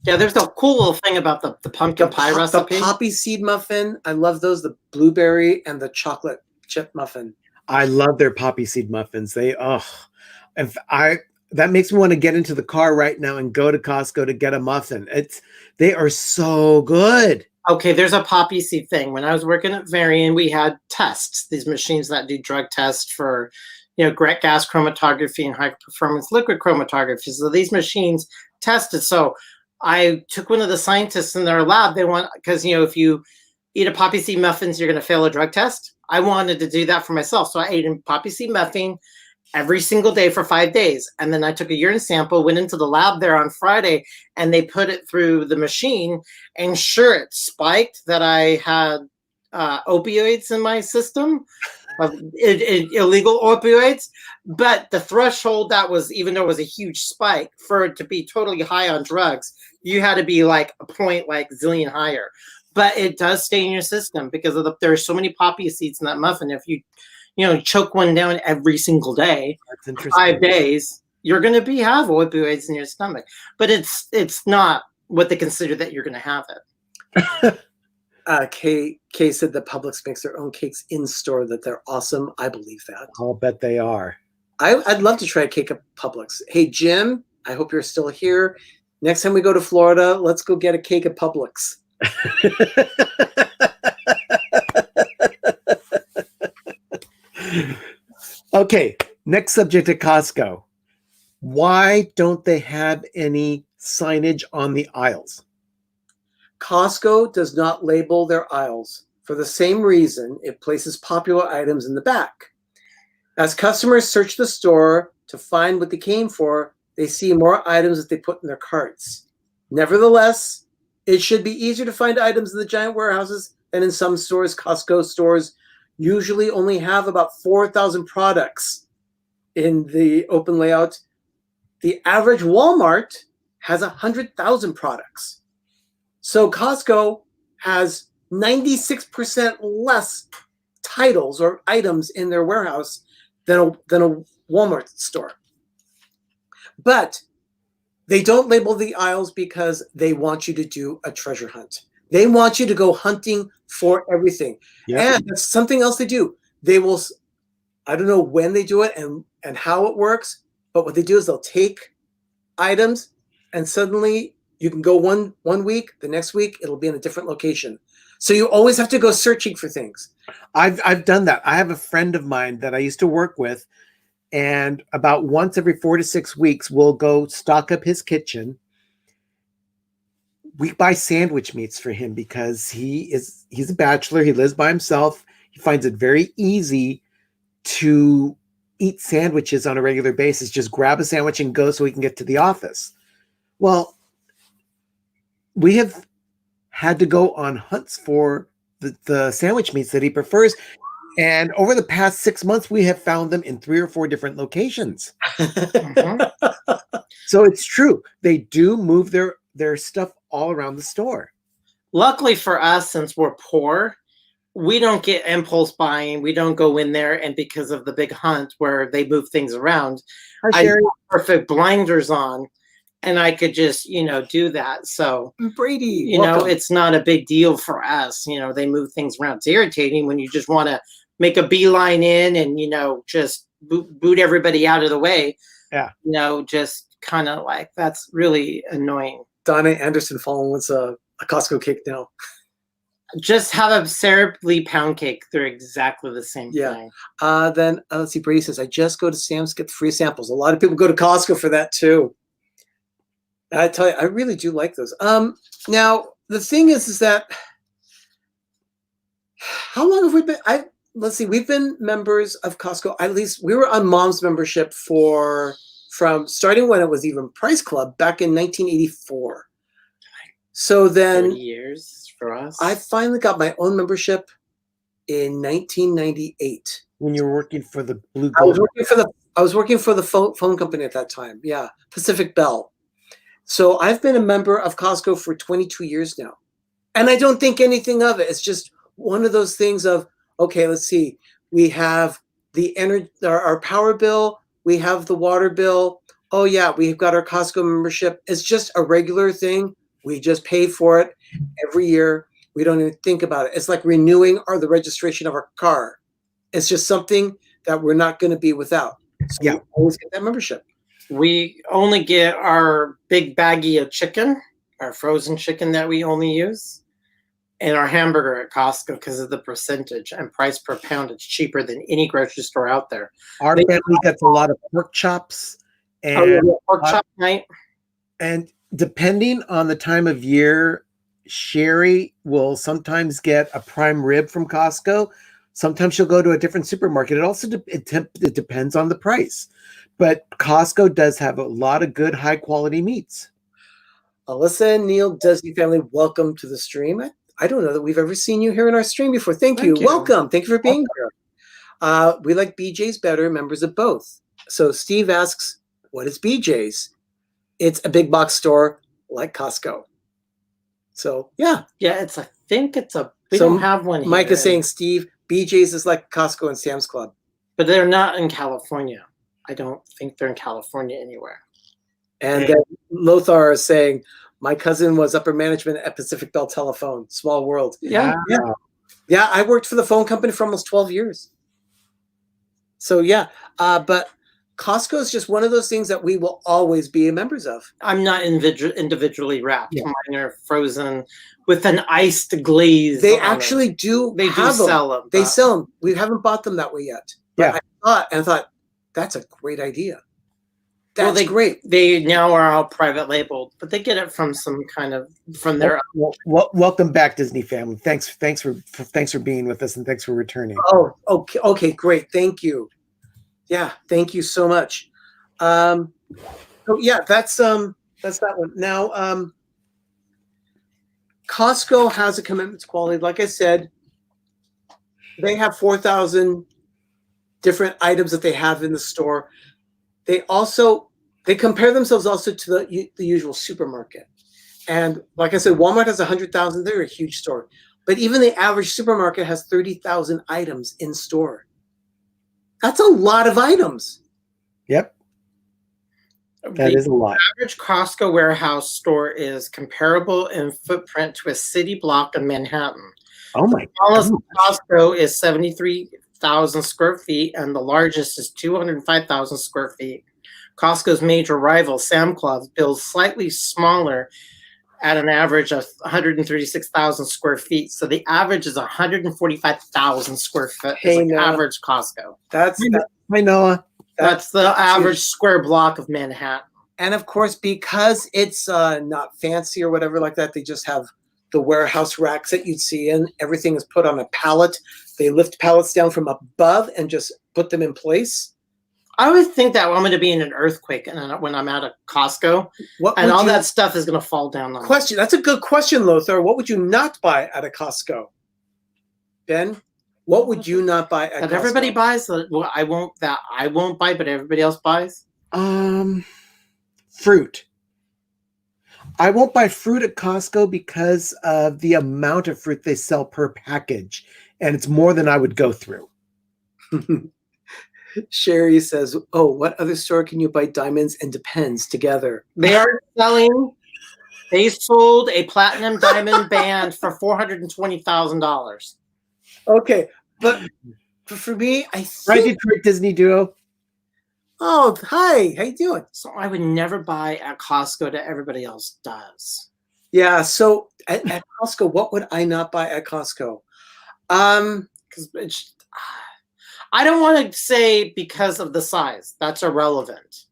there's a cool little thing about the pumpkin pie recipe. The poppy seed muffin. I love those. The blueberry and the chocolate chip muffin. I love their poppy seed muffins. That makes me want to get into the car right now and go to Costco to get a muffin. They are so good. Okay, there's a poppy seed thing. When I was working at Varian, we had tests, these machines that do drug tests for, gas chromatography and high performance liquid chromatography. So these machines tested. So I took one of the scientists in their lab. Because if you eat a poppy seed muffins, you're going to fail a drug test. I wanted to do that for myself. So I ate a poppy seed muffin every single day for 5 days. And then I took a urine sample, went into the lab there on Friday, and they put it through the machine. And sure, it spiked that I had opioids in my system, illegal opioids. But the threshold even though it was a huge spike, for it to be totally high on drugs, you had to be like a point like zillion higher. But it does stay in your system because there are so many poppy seeds in that muffin. If you choke one down every single day, That's interesting. 5 days, you're going to have opioids in your stomach. But it's not what they consider that you're going to have it. Kay said that Publix makes their own cakes in store, that they're awesome. I believe that. I'll bet they are. I'd love to try a cake at Publix. Hey, Jim, I hope you're still here. Next time we go to Florida, let's go get a cake at Publix. Okay, next subject at Costco. Why don't they have any signage on the aisles? Costco does not label their aisles for the same reason it places popular items in the back. As customers search the store to find what they came for, they see more items that they put in their carts. Nevertheless, it should be easier to find items in the giant warehouses than in some stores. Costco stores usually only have about 4,000 products in the open layout. The average Walmart has 100,000 products. So Costco has 96% less titles or items in their warehouse than a Walmart store. But they don't label the aisles because they want you to do a treasure hunt. They want you to go hunting for everything. Yeah. And that's something else they do. They will, I don't know when they do it and how it works, but what they do is they'll take items and suddenly you can go one week, the next week it'll be in a different location. So you always have to go searching for things. I've done that. I have a friend of mine that I used to work with, and about once every 4 to 6 weeks, we'll go stock up his kitchen. We buy sandwich meats for him because he's a bachelor. He lives by himself. He finds it very easy to eat sandwiches on a regular basis. Just grab a sandwich and go so he can get to the office. Well, we have had to go on hunts for the sandwich meats that he prefers. And over the past 6 months, we have found them in 3 or 4 different locations. So it's true. They do move their stuff all around the store. Luckily for us, since we're poor, we don't get impulse buying. We don't go in there, and because of the big hunt where they move things around, Hi, I Sherry. have perfect blinders on, and I could just, do that. So, Brady, it's not a big deal for us. They move things around. It's irritating when you just want to make a beeline in and, just boot everybody out of the way. Yeah. Just kind of like, that's really annoying. Donna Anderson Fallen wants a Costco cake now. Just have a Sara Lee pound cake. They're exactly the same thing. Then let's see. Brady says, I just go to Sam's to get the free samples. A lot of people go to Costco for that too. I tell you, I really do like those. Now the thing is that how long have we been? Let's see. We've been members of Costco. At least we were on Mom's membership from starting when it was even Price Club back in 1984. So then 30 years for us. I finally got my own membership in 1998. When you were working for the Blue I Gold. was working for the phone company at that time. Yeah, Pacific Bell. So I've been a member of Costco for 22 years now. And I don't think anything of it. It's just one of those things of, okay, let's see. We have the our power bill. We have the water bill. Oh yeah, we've got our Costco membership. It's just a regular thing. We just pay for it every year. We don't even think about it. It's like renewing the registration of our car. It's just something that we're not going to be without. So we always get that membership. We only get our big baggie of chicken, our frozen chicken that we only use, and our hamburger at Costco because of the percentage and price per pound. It's cheaper than any grocery store out there. Our family gets a lot of pork chops and pork chop night. And depending on the time of year, Sherry will sometimes get a prime rib from Costco. Sometimes she'll go to a different supermarket. It also it depends on the price. But Costco does have a lot of good, high-quality meats. Alyssa and Neil Disney family, welcome to the stream. I don't know that we've ever seen you here in our stream before. Thank you. Welcome. Thank you for being here. We like BJ's better, members of both. So Steve asks, what is BJ's? It's a big box store like Costco. So, yeah. Yeah, we don't have one here. Mike is saying, Steve, BJ's is like Costco and Sam's Club. But they're not in California. I don't think they're in California anywhere. And then Lothar is saying, my cousin was upper management at Pacific Bell Telephone. Small world. Yeah. Yeah, I worked for the phone company for almost 12 years. So, yeah. But Costco is just one of those things that we will always be members of. I'm not individually wrapped. Yeah. Mine are frozen with an iced glaze. They actually do. They do sell them. They sell them. We haven't bought them that way yet. Yeah. I thought that's a great idea. That's Well, great. They now are all private labeled, but they get it from some kind of from their. Welcome back, Disney family. Thanks for being with us, and thanks for returning. Oh, okay, great. Thank you. Yeah, thank you so much. So yeah, that's that one. Now, Costco has a commitment to quality. Like I said, they have 4,000 different items that they have in the store. They compare themselves also to the usual supermarket. And like I said, Walmart has 100,000. They're a huge store. But even the average supermarket has 30,000 items in store. That's a lot of items. Yep. That is a lot. Average Costco warehouse store is comparable in footprint to a city block in Manhattan. Oh my Smallest gosh. Costco is 73,000 square feet, and the largest is 205,000 square feet. Costco's major rival, Sam Club, builds slightly smaller at an average of 136,000 square feet. So the average is 145,000 square foot. Hey, is like Noah. average Costco. Hi, Noah. That's the average square block of Manhattan. And of course, because it's not fancy or whatever like that, they just have the warehouse racks that you'd see in. Everything is put on a pallet. They lift pallets down from above and just put them in place. I always think that I'm going to be in an earthquake when I'm at a Costco, and all that stuff is going to fall down on me. Question. That's a good question, Lothar. What would you not buy at a Costco? Ben, what would you not buy at That Costco? everybody buys? Well, I won't buy, but everybody else buys? Fruit. I won't buy fruit at Costco because of the amount of fruit they sell per package, and it's more than I would go through. Sherry says, "Oh, what other store can you buy diamonds and Depends together?" They sold a platinum diamond band for $420,000. Okay, but for me, I think... Right, Detroit Disney Duo. Oh, hi. How you doing? So I would never buy at Costco that everybody else does. Yeah, so at Costco, what would I not buy at Costco? Because I don't want to say because of the size. That's irrelevant.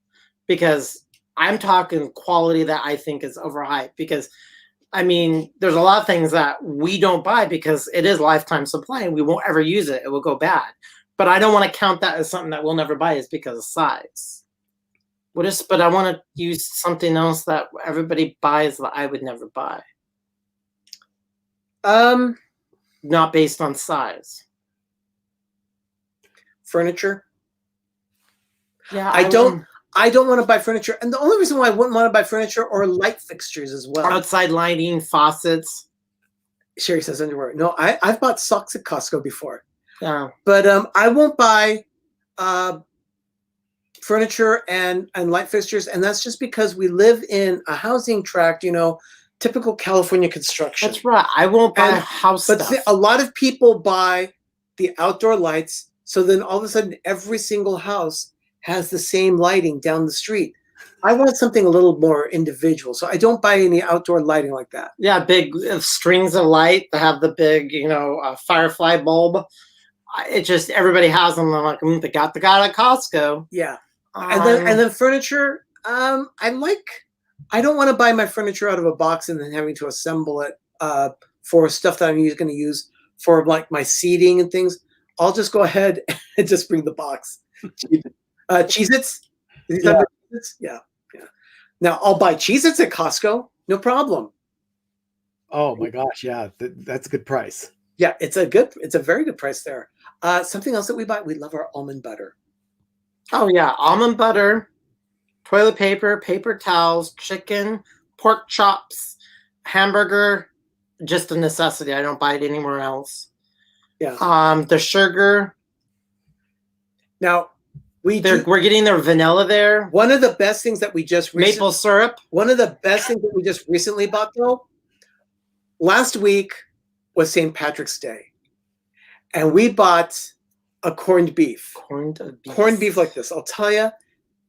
Because I'm talking quality that I think is overhyped. Because, I mean, there's a lot of things that we don't buy because it is lifetime supply and we won't ever use it. It will go bad. But I don't want to count that as something that we'll never buy is because of size. But I want to use something else that everybody buys that I would never buy. Not based on size. Furniture. Yeah, I don't want to buy furniture, and the only reason why I wouldn't want to buy furniture or light fixtures as well. Outside lighting, faucets. Sherry says underwear. No, I've bought socks at Costco before. Yeah, but I won't buy furniture and light fixtures, and that's just because we live in a housing tract. Typical California construction. that's right. I won't buy house But stuff. a lot of people buy the outdoor lights. So then all of a sudden, every single house has the same lighting down the street. I want something a little more individual. So I don't buy any outdoor lighting like that. Yeah, big strings of light that have the big, firefly bulb. It just, everybody has them. I'm like, they got the guy at Costco. Yeah. And then furniture, I don't want to buy my furniture out of a box and then having to assemble it for stuff that I'm going to use for like my seating and things. I'll just go ahead and just bring the box. Cheez-Its? Yeah. Now I'll buy Cheez-Its at Costco. No problem. Oh my gosh. Yeah. That's a good price. Yeah. It's a very good price there. Something else that we buy, we love our almond butter. Oh yeah. Almond butter, toilet paper, paper towels, chicken, pork chops, hamburger, just a necessity. I don't buy it anywhere else. Yeah. The sugar. Now we're getting their vanilla there. One of the best things that we just maple syrup. One of the best things that we just recently bought though, last week was St. Patrick's Day, and we bought a corned beef. Corned beef like this. I'll tell you,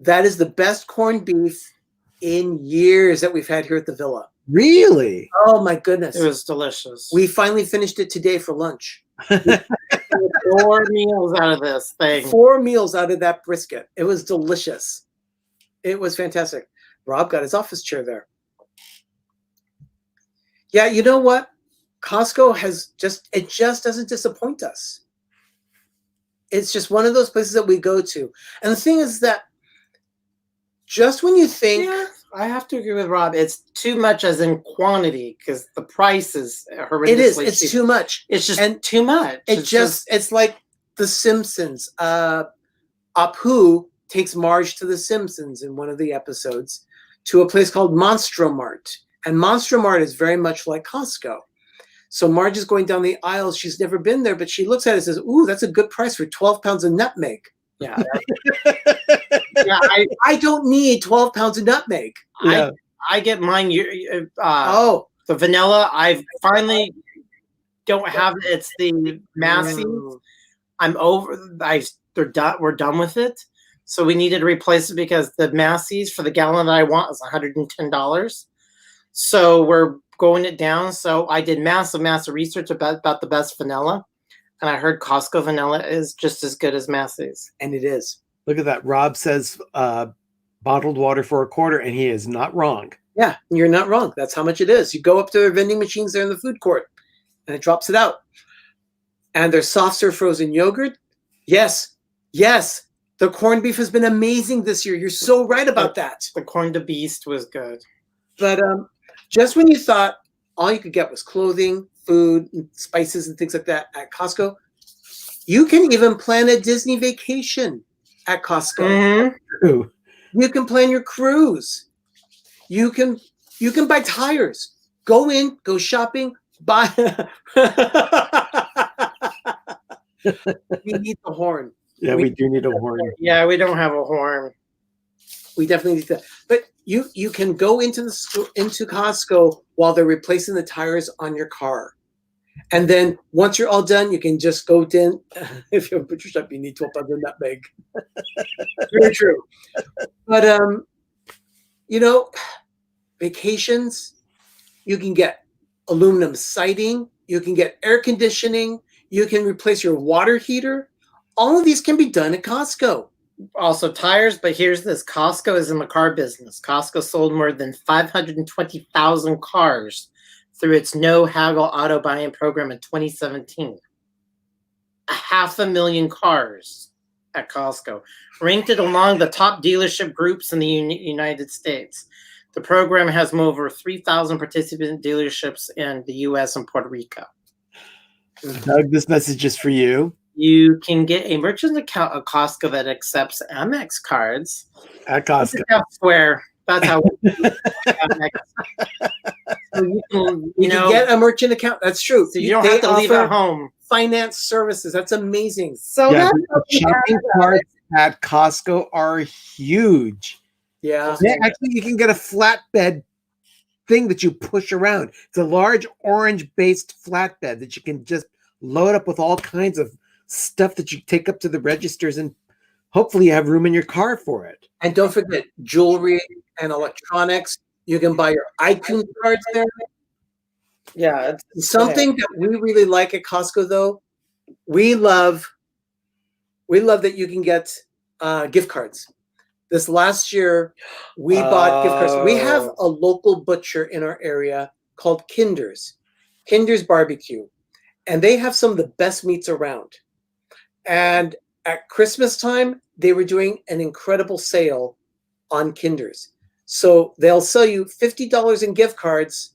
that is the best corned beef in years that we've had here at the villa. Really? Oh my goodness. It was delicious. We finally finished it today for lunch. 4 meals out of this thing. 4 meals out of that brisket. It was delicious. It was fantastic. Rob got his office chair there. Yeah, you know what? Costco it just doesn't disappoint us. It's just one of those places that we go to. And the thing is that just when you think, Yeah, I have to agree with Rob. It's too much as in quantity because the price is horrendously it is, it's cheap. too much. It's just and too much. It's like The Simpsons. Apu takes Marge to The Simpsons in one of the episodes to a place called Monstro Mart. And Monstro Mart is very much like Costco. So Marge is going down the aisles. She's never been there, but she looks at it and says, ooh, that's a good price for 12 pounds of nutmeg. Yeah. Yeah, I don't need 12 pounds of nutmeg. Yeah. I get mine. Oh, The vanilla. I finally don't have. It's the Massey. I'm over. They're done. We're done with it. So we needed to replace it because the Massey's for the gallon that I want is $110. So we're going it down. So I did massive research about the best vanilla, and I heard Costco vanilla is just as good as Massey's. and it is. Look at that. Rob says bottled water for $0.25, and he is not wrong. Yeah, you're not wrong. That's how much it is. You go up to their vending machines there in the food court, and it drops it out. And their soft serve frozen yogurt. Yes, yes. The corned beef has been amazing this year. You're so right about that. The corn de beast was good. But just when you thought all you could get was clothing, food, and spices, and things like that at Costco, you can even plan a Disney vacation at Costco. Mm-hmm. Ooh. You can plan your cruise. You can buy tires. Go in, go shopping, buy. We need the horn. Yeah, we do need a horn. Yeah, we don't have a horn. We definitely need that. But you can go into Costco while they're replacing the tires on your car. And then once you're all done, you can just go in. If you're a butcher shop, you need 12 pounds of nutmeg. Very true. But vacations, you can get aluminum siding, you can get air conditioning, you can replace your water heater. All of these can be done at Costco. Also tires, but here's this. Costco is in the car business. Costco sold more than 520,000 cars through its no haggle auto buying program in 2017. 500,000 cars at Costco, ranked it among the top dealership groups in the United States. The program has more over 3,000 participant dealerships in the U.S. and Puerto Rico. Doug, this message is for you. You can get a merchant account at Costco that accepts Amex cards. At Costco. I swear, that's how. So you can, You can get a merchant account. That's true. so you don't have to leave offer at home. finance services. That's amazing. So Yeah, that's the shopping carts at Costco are huge. Yeah. Yeah, actually, you can get a flatbed thing that you push around. It's a large orange-based flatbed that you can just load up with all kinds of stuff that you take up to the registers, and hopefully you have room in your car for it. And don't forget jewelry and electronics. You can buy your iTunes cards there. yeah, it's Something that we really like at Costco, though, we love that you can get gift cards. This last year, we bought gift cards. We have a local butcher in our area called Kinder's Barbecue, and they have some of the best meats around. And at Christmas time, they were doing an incredible sale on Kinder's. So they'll sell you $50 in gift cards,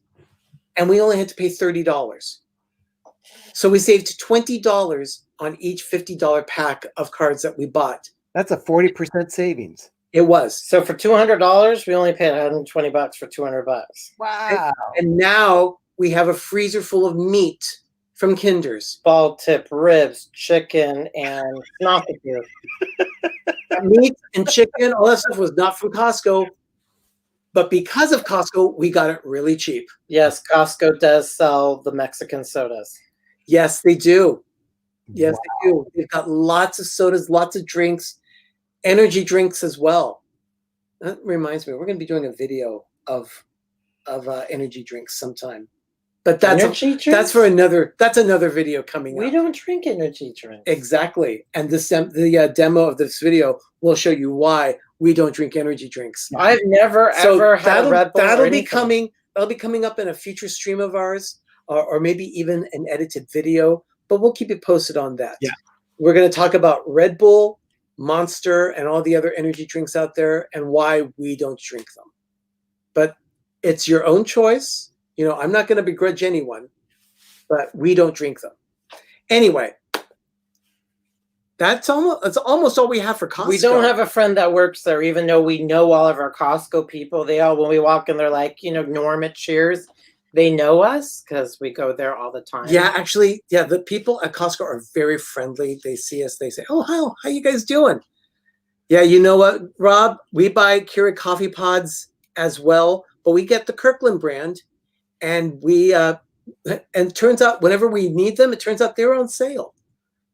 and we only had to pay $30. So we saved $20 on each $50 pack of cards that we bought. That's a 40% savings. It was. so for $200, we only paid $120 for $200. Wow. And now we have a freezer full of meat from Kinder's. Ball tip, ribs, chicken, and nothing. Meat and chicken, all that stuff was not from Costco. But because of Costco, we got it really cheap. Yes, Costco does sell the Mexican sodas. Yes, they do. Yes, they do. They've got lots of sodas, lots of drinks, energy drinks as well. That reminds me, we're going to be doing a video of energy drinks sometime. But that's Energy that's for another video coming We up. don't drink energy drinks. Exactly. And the demo of this video will show you why we don't drink energy drinks. I've never ever had a Red Bull. That'll be coming up in a future stream of ours, or maybe even an edited video. But we'll keep you posted on that. Yeah. We're going to talk about Red Bull, Monster, and all the other energy drinks out there, and why we don't drink them. But it's your own choice. You know, I'm not going to begrudge anyone, but we don't drink them. Anyway, that's almost all we have for Costco. We don't have a friend that works there, even though we know all of our Costco people. They all, when we walk in, they're like, you know, Norm at Cheers. They know us because we go there all the time. Yeah, actually, yeah, the people at Costco are very friendly. They see us, they say, "Oh, how you guys doing?" Yeah, you know what, Rob? We buy Keurig coffee pods as well, but we get the Kirkland brand, and and it turns out whenever we need them, it turns out they're on sale.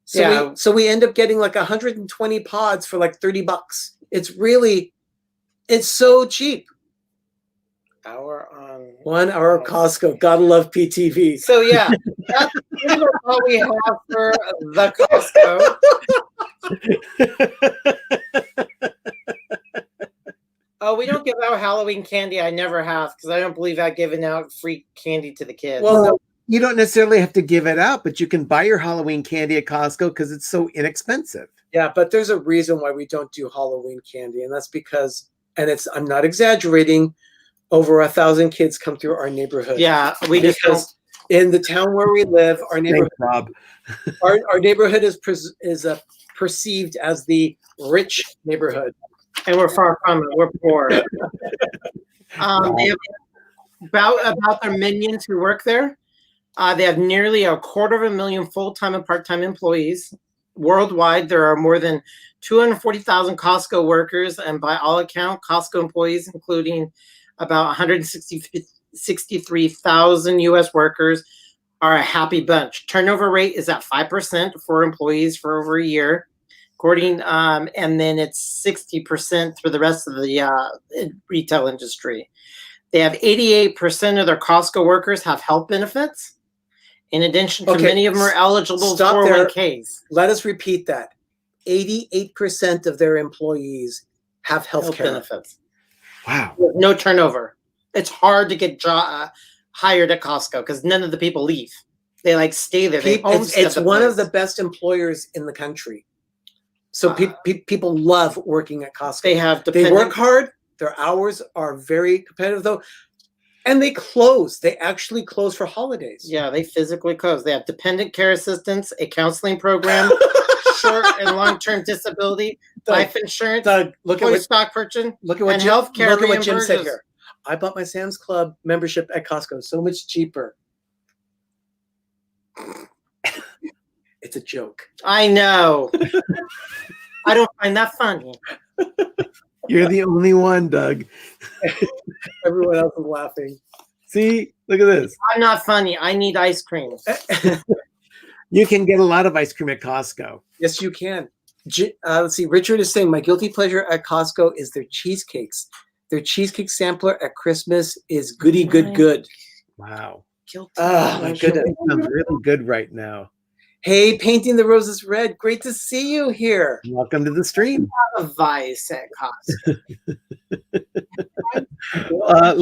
So Yeah. so we end up getting like 120 pods for like $30. It's so cheap. Hour on 1 hour of Costco. Gotta love PTV. So yeah, that's all we have for the Costco. Oh, we don't give out Halloween candy. I never have, because I don't believe I've given out free candy to the kids. Well, no, You don't necessarily have to give it out, but you can buy your Halloween candy at Costco because it's so inexpensive. yeah, but there's a reason why we don't do Halloween candy, and that's because, I'm not exaggerating, over 1,000 kids come through our neighborhood. yeah, we just don't. Because in the town where we live, our neighborhood, Thanks, Rob. our neighborhood is perceived as the rich neighborhood. And we're far from it. We're poor. They have about their minions who work there. They have nearly 250,000 full-time and part-time employees. Worldwide, there are more than 240,000 Costco workers, and by all accounts, Costco employees, including about 163,000 U.S. workers, are a happy bunch. Turnover rate is at 5% for employees for over a year. According, and then it's 60% for the rest of the retail industry. They have 88% of their Costco workers have health benefits. In addition to many of them are eligible for 401ks. Let us repeat that. 88% of their employees have health care benefits. Wow. No turnover. It's hard to get hired at Costco because none of the people leave. They like stay there. It's one of the best employers in the country. So people love working at Costco. They work hard. Their hours are very competitive, though. And they close. They actually close for holidays. Yeah, they physically close. They have dependent care assistance, a counseling program, short and long-term disability, life insurance, Doug, look at what stock purchase, look at what and Jim, healthcare look at what Jim said reimburses. here. I bought my Sam's Club membership at Costco. So much cheaper. It's a joke. I know. I don't find that funny. You're the only one, Doug. Everyone else is laughing. See, look at this. I'm not funny. I need ice cream. You can get a lot of ice cream at Costco. Yes, you can. Let's see. Richard is saying my guilty pleasure at Costco is their cheesecakes. Their cheesecake sampler at Christmas is goody good. Wow. Guilty. Oh my goodness. Sounds really good right now. Hey, painting the roses red. Great to see you here. Welcome to the stream. A vice at Costco.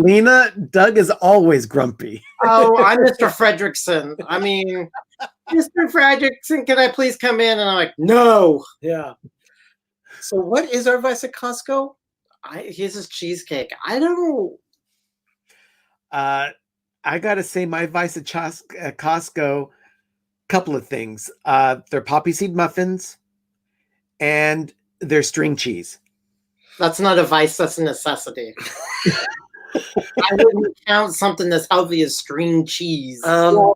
Lena, Doug is always grumpy. Oh, I'm Mr. Fredrickson. I mean, Mr. Fredrickson, can I please come in? And I'm like, no. Yeah. So what is our vice at Costco? Here's his cheesecake. I don't know. I got to say my vice at Costco, couple of things. Their poppy seed muffins and their string cheese. That's not a vice, that's a necessity. I wouldn't count something as healthy as string cheese. A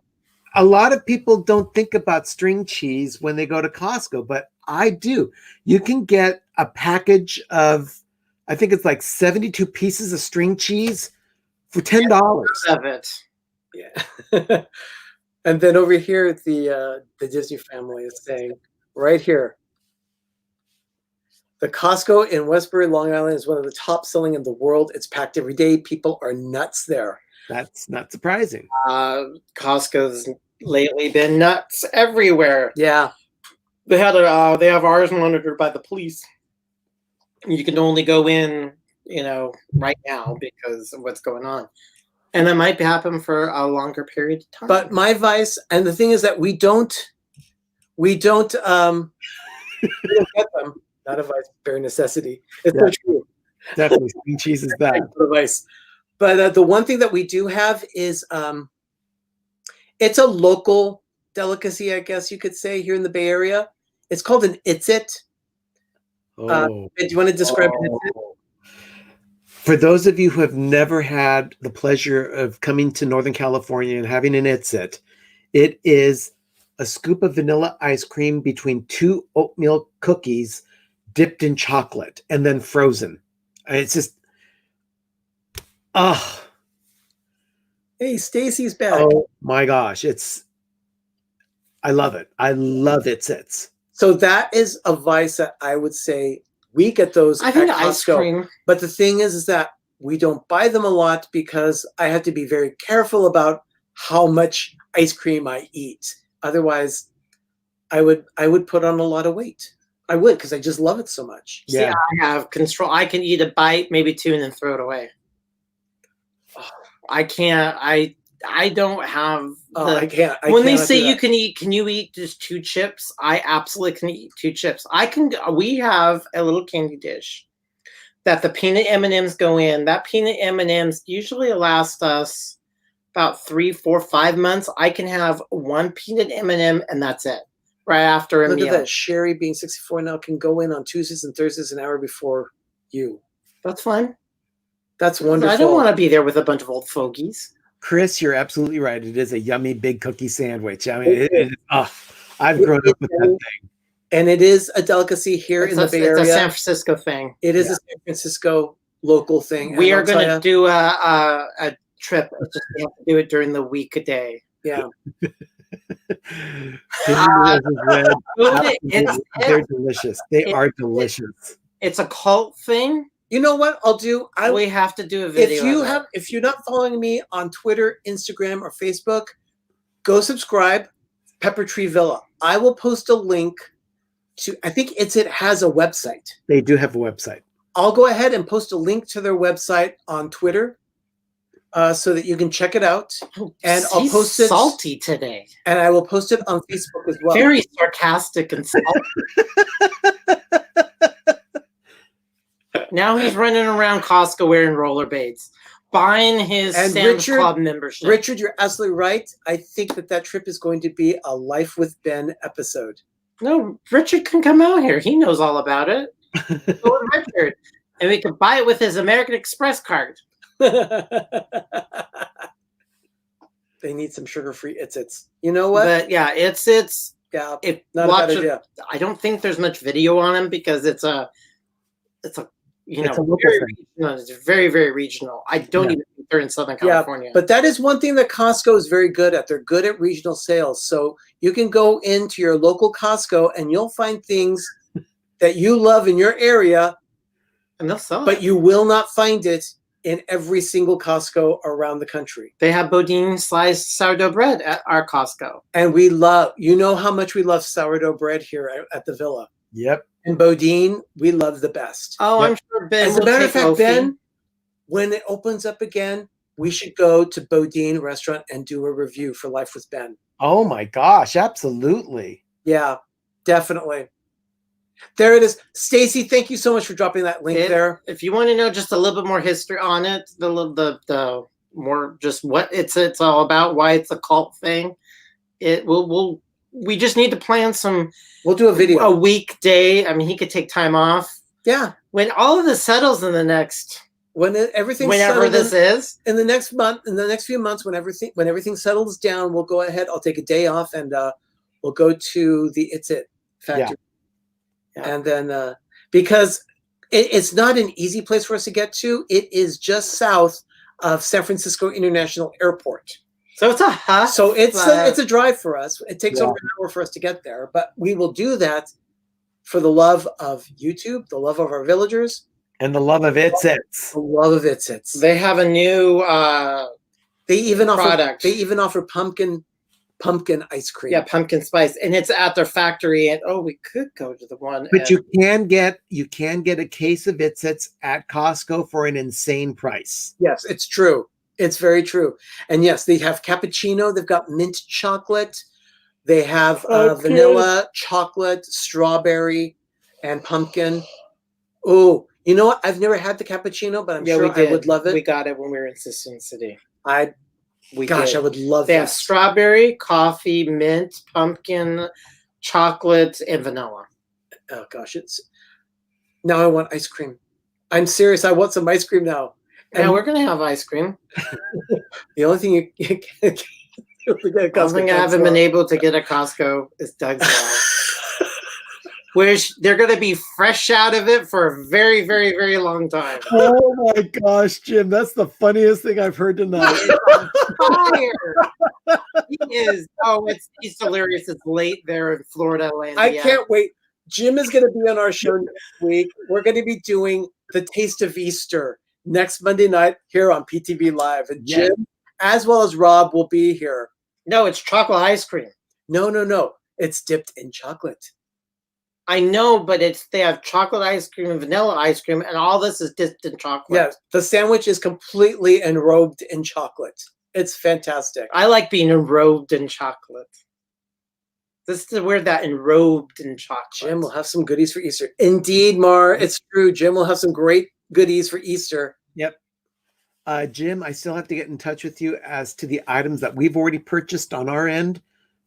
lot of people don't think about string cheese when they go to Costco, but I do. You can get a package of, I think it's like 72 pieces of string cheese for $10. Of it. Yeah. And then over here, the Disney family is saying, right here, The Costco in Westbury, Long Island is one of the top selling in the world. It's packed every day. People are nuts there. That's not surprising. Costco's lately been nuts everywhere. Yeah. They have ours monitored by the police. You can only go in, right now because of what's going on. And that might happen for a longer period of time. But my advice, and the thing is that we don't get them. Not advice, bare necessity. It's Yeah. so true. Definitely, string cheese is bad. Advice. But the one thing that we do have is it's a local delicacy, I guess you could say, here in the Bay Area. It's called an It's It. Oh. Do you want to describe an It's It? For those of you who have never had the pleasure of coming to Northern California and having an It's It, it is a scoop of vanilla ice cream between 2 oatmeal cookies dipped in chocolate and then frozen. And it's just, Hey, Stacy's back. oh my gosh. I love it. I love It's Its. So that is a vice that I would say we get those I think at ice Costco. cream. But the thing is that we don't buy them a lot because I have to be very careful about how much ice cream I eat. Otherwise, I would put on a lot of weight. I would, because I just love it so much. See, I have control. I can eat a bite, maybe 2, and then throw it away. I can't. I don't have. I can't. When they say can you eat just 2 chips? I absolutely can eat 2 chips. We have a little candy dish that the peanut M&Ms go in. That peanut M&Ms usually last us about 3, 4, 5 months. I can have 1 peanut M&M and that's it. Right after a meal. Look at that. Sherry, being 64 now, can go in on Tuesdays and Thursdays an hour before you. That's fine. That's wonderful. I don't want to be there with a bunch of old fogies. Chris, you're absolutely right. It is a yummy big cookie sandwich. I mean, I've grown up with that thing. And it is a delicacy here in the Bay Area. It's a San Francisco thing. It is a San Francisco local thing. We are going to do a trip. It's just we have to do it during the weekday. Yeah. They're delicious. They are delicious. It's a cult thing. You know what I'll do? We have to do a video. If you're not following me on Twitter, Instagram, or Facebook, go subscribe. Pepper Tree Villa. I will post a link to. I think it has a website. They do have a website. I'll go ahead and post a link to their website on Twitter, so that you can check it out. And I'll post it. Salty today. And I will post it on Facebook as well. Very sarcastic and salty. Now he's running around Costco wearing rollerblades, buying his Sam's Club membership. Richard, you're absolutely right. I think that trip is going to be a Life with Ben episode. No, Richard can come out here. He knows all about it. Go with Richard. And we can buy it with his American Express card. They need some sugar-free It's. You know what? But yeah, It's. Yeah, not a bad idea. I don't think there's much video on him because it's a very, very regional. I don't even think they're in Southern California. But that is one thing that Costco is very good at. They're good at regional sales. So you can go into your local Costco and you'll find things that you love in your area. And they'll sell it. But you will not find it in every single Costco around the country. They have Bodine sliced sourdough bread at our Costco. And you know how much we love sourdough bread here at the Villa. Yep. And Bodine, we love the best. Oh, yep. I'm sure Ben. As a matter of fact, Ben, when it opens up again, we should go to Bodine Restaurant and do a review for Life with Ben. Oh my gosh, absolutely. Yeah, definitely. There it is. Stacy, thank you so much for dropping that link there. If you want to know just a little bit more history on it, the more just what it's all about, why it's a cult thing, we just need to plan some. We'll do a video. A weekday. I mean, he could take time off. Yeah. When all of this settles in the next. Whenever this is. In the next month, in the next few months, when everything settles down, we'll go ahead. I'll take a day off and we'll go to the It's It factory. Yeah. And then because it's not an easy place for us to get to. It is just south of San Francisco International Airport. So it's it's a drive for us. It takes over an hour for us to get there, but we will do that for the love of YouTube, the love of our villagers, And the love of it's. the love of It's. They have a new They even product. offer pumpkin ice cream. Yeah, pumpkin spice, and it's at their factory. And we could go to the one. But you can get a case of it's at Costco for an insane price. Yes, it's true. It's very true. And yes, they have cappuccino. They've got mint chocolate. They have vanilla, chocolate, strawberry, and pumpkin. Oh, you know what? I've never had the cappuccino, but I'm sure I would love it. We got it when we were in Sistine City. I would love They that. have strawberry, coffee, mint, pumpkin, chocolate, and vanilla. Oh gosh, now I want ice cream. I'm serious. I want some ice cream now. And we're gonna have ice cream. The only thing you can get at The Costco, only thing I haven't been able to get at Costco is Doug's Law, which they're gonna be fresh out of it for a very, very, very long time. Oh my gosh, Jim, that's the funniest thing I've heard tonight. Fire! He is. He's hilarious. It's late there in Florida land. I can't wait. Jim is going to be on our show next week. We're going to be doing the Taste of Easter next Monday night here on PTV Live. And Jim, as well as Rob, will be here. No, it's chocolate ice cream. No. It's dipped in chocolate. I know, but they have chocolate ice cream and vanilla ice cream, and all this is dipped in chocolate. Yeah, the sandwich is completely enrobed in chocolate. It's fantastic. I like being enrobed in chocolate. This is where that enrobed in chocolate. Jim will have some goodies for Easter. Indeed, Mar, it's true. Jim will have some great goodies for Easter. Yep. Jim, I still have to get in touch with you as to the items that we've already purchased on our end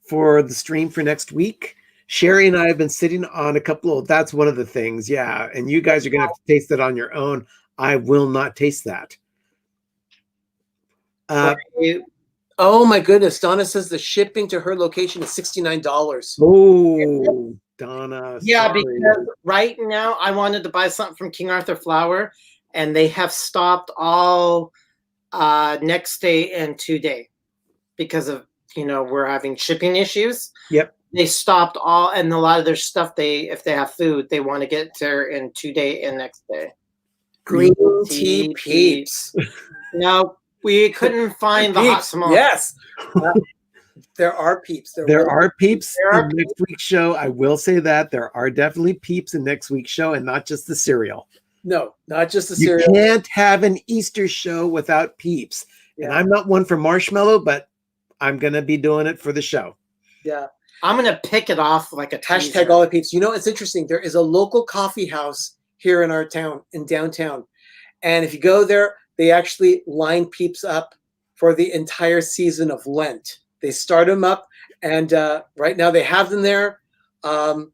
for the stream for next week. Sherry and I have been sitting on a couple of, that's one of the things. Yeah. And you guys are going to have to taste it on your own. I will not taste that. Oh my goodness. Donna says the shipping to her location is $69. Oh, Donna. Yeah, sorry. because right now I wanted to buy something from King Arthur Flour, and they have stopped all next day and 2 day because of, we're having shipping issues. Yep. They stopped all, and a lot of their stuff, if they have food, they want to get there in 2 day and next day. Green tea peeps. No, we couldn't find the hot smoke. Yes. There are peeps. There are peeps There are in next week's show. I will say that there are definitely peeps in next week's show, and not just the cereal. No, not just the You cereal. can't have an Easter show without peeps. Yeah. And I'm not one for marshmallow, but I'm going to be doing it for the show. Yeah. I'm going to pick it off like a Hashtag teaser. all the peeps. It's interesting. There is a local coffee house here in our town, in downtown. And if you go there, they actually line peeps up for the entire season of Lent. They start them up, and right now they have them there. Don't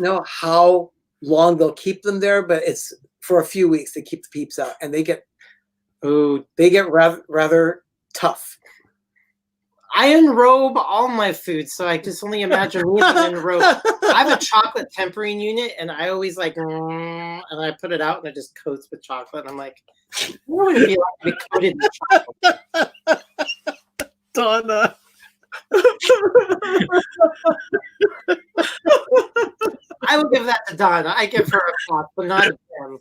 know how long they'll keep them there, but it's for a few weeks. They keep the peeps out, and they get rather tough. I enrobe all my food, so I just only imagine me as an enrobe. I have a chocolate tempering unit, and I always and I put it out, and it just coats with chocolate. And I'm like, what would it be like to be coated in chocolate? Donna. I would give that to Donna. I give her a clap, but not him.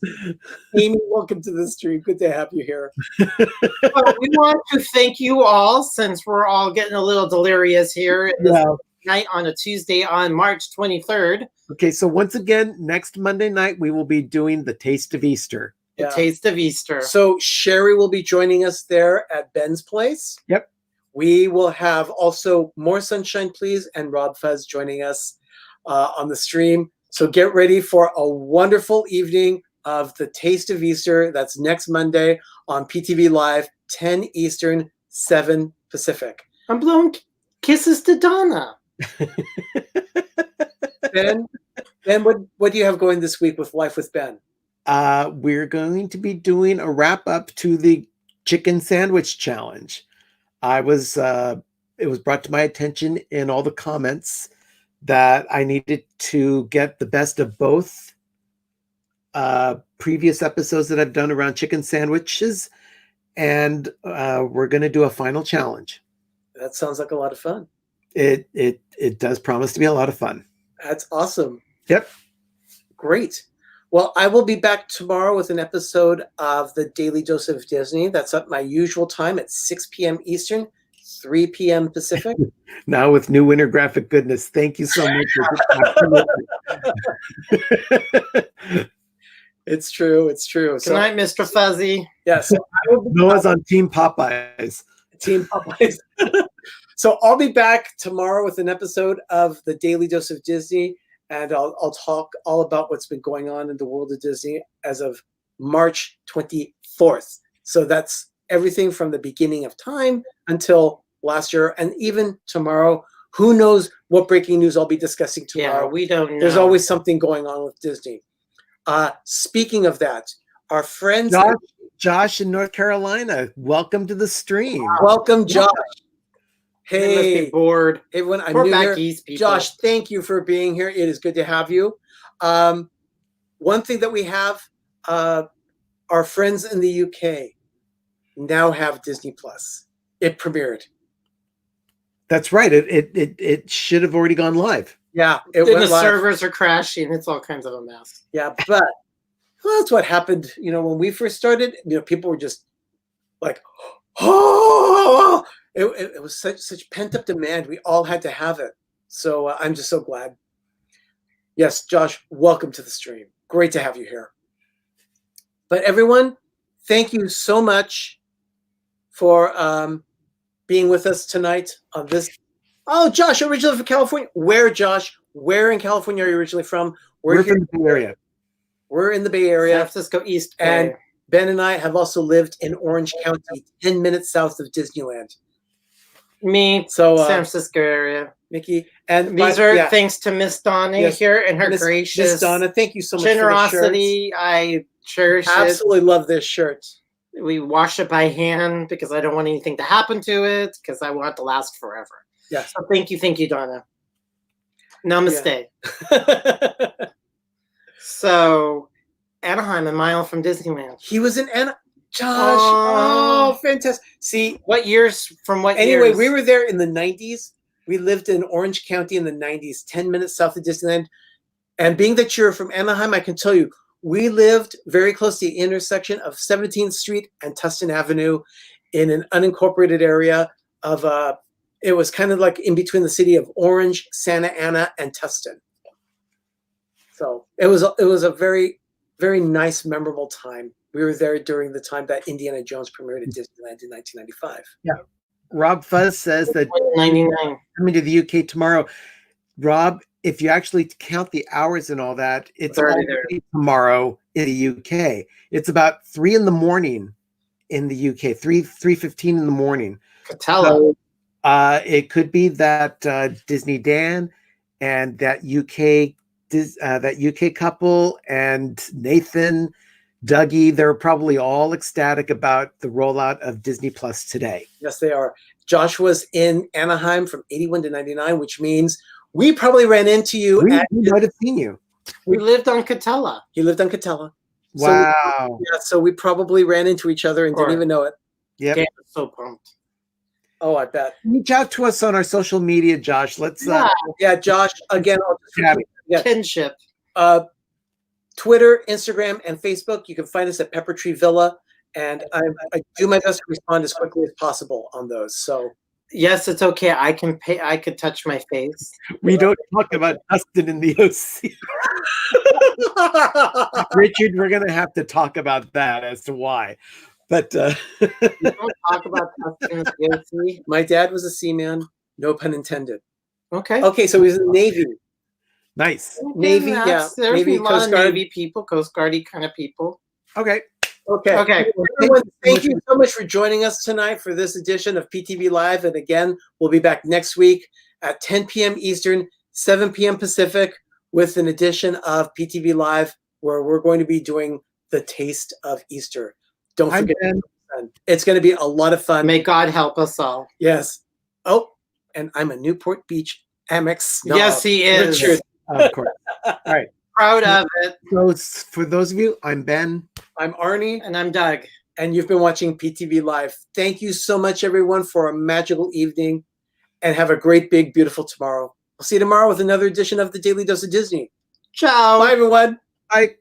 Amy, welcome to the stream. Good to have you here. Well, we want to thank you all, since we're all getting a little delirious here this night on a Tuesday on March 23rd. Okay, so once again, next Monday night, we will be doing the Taste of Easter. The Taste of Easter. So Sherry will be joining us there at Ben's place. Yep. We will have also More Sunshine Please and Rob Fuzz joining us on the stream. So get ready for a wonderful evening of the Taste of Easter. That's next Monday on PTV Live, 10 Eastern, 7 Pacific. I'm blowing kisses to Donna. Ben, what do you have going this week with Life with Ben? We're going to be doing a wrap up to the chicken sandwich challenge. It was brought to my attention in all the comments that I needed to get the best of both previous episodes that I've done around chicken sandwiches, and we're going to do a final challenge. That sounds like a lot of fun. It does promise to be a lot of fun. That's awesome. Yep. Great. Well, I will be back tomorrow with an episode of the Daily Dose of Disney. That's at my usual time at 6 p.m. Eastern, 3 p.m. Pacific. Now with new winter graphic goodness. Thank you so much. It's true. It's true. Good night, Mr. Fuzzy. Yes. Noah's on Team Popeyes. Team Popeyes. So I'll be back tomorrow with an episode of the Daily Dose of Disney, and I'll talk all about what's been going on in the world of Disney as of March 24th. So that's everything from the beginning of time until last year, and even tomorrow. Who knows what breaking news I'll be discussing tomorrow? Yeah, we don't know. There's always something going on with Disney. Speaking of that, our friends Josh in North Carolina, welcome to the stream. Welcome, Josh. They must Hey, be bored. everyone, I'm Poor new back here. east people. Josh, thank you for being here. It is good to have you. One thing that we have, our friends in the UK now have Disney Plus. It premiered. That's right. It should have already gone live. Yeah, it Then the went live. servers are crashing. It's all kinds of a mess. Yeah, but well, that's what happened. When we first started, people were just like, oh, it was such pent up demand. We all had to have it. So I'm just so glad. Yes, Josh, welcome to the stream. Great to have you here. But everyone, thank you so much for being with us tonight on this. Oh, Josh, originally from California. Where, Josh? Where in California are you originally from? We're from the Bay Area. We're in the Bay San Area. Francisco East Bay. And Ben and I have also lived in Orange County, 10 minutes south of Disneyland. Me, So, San Francisco area. Mickey, and These are thanks to Miss Donna Yes, here and her Miss gracious Donna. Thank you so much generosity. I cherish for the shirts. Absolutely love this shirt. We wash it by hand because I don't want anything to happen to it because I want it to last forever. Yes. So thank you, Donna. Namaste. Yeah. So, Anaheim, a mile from Disneyland. He was in Anaheim. Josh, oh, fantastic. See, what years from what anyway, years? we were there in the 90s. We lived in Orange County in the 90s, 10 minutes south of Disneyland. And being that you're from Anaheim, I can tell you, we lived very close to the intersection of 17th Street and Tustin Avenue in an unincorporated area of, it was kind of like in between the city of Orange, Santa Ana, and Tustin. So it was a very, very nice, memorable time. We were there during the time that Indiana Jones premiered at Disneyland in 1995. Yeah. Rob Fuzz says that 99. coming to the UK tomorrow. Rob, if you actually count the hours and all that, it's already tomorrow in the UK. It's about 3 in the morning in the UK, 3:15 in the morning. Catella. So, it could be that Disney Dan and that UK couple and Nathan, Dougie, they're probably all ecstatic about the rollout of Disney Plus today. Yes, they are. Josh was in Anaheim from 81 to 99, which means we probably ran into you. We might have seen you. We lived on Catella. He lived on Catella. Wow. So we probably ran into each other and didn't even know it. Yeah. Dan was so pumped. Oh, I bet. Reach out to us on our social media, Josh. Let's Yeah, Josh, again, I'll just repeat, Kinship. Twitter, Instagram, and Facebook. You can find us at Pepper Tree Villa, and I do my best to respond as quickly as possible on those. So yes, it's okay. I can pay. I could touch my face. We don't talk about Dustin in the OC. Richard, we're going to have to talk about that as to why. But We don't talk about Dustin in the OC. my dad was a seaman, no pun intended. Okay. Okay, so he was in the Navy. nice. Navy, There's Navy, a lot Coast of Guard. Navy people, Coast Guardy kind of people. Okay. Okay. Okay. Everyone, thank you so much for joining us tonight for this edition of PTV Live. And again, we'll be back next week at 10 p.m. Eastern, 7 p.m. Pacific with an edition of PTV Live where we're going to be doing the Taste of Easter. Don't forget. It's going to be a lot of fun. May God help us all. Yes. Oh, and I'm a Newport Beach Amex snob. Yes, he is. Richard. Of course. All right. Proud of it. So for those of you, I'm Ben. I'm Arnie. And I'm Doug. And you've been watching PTV Live. Thank you so much, everyone, for a magical evening, and have a great, big, beautiful tomorrow. We'll see you tomorrow with another edition of the Daily Dose of Disney. Ciao. Bye, everyone. Bye.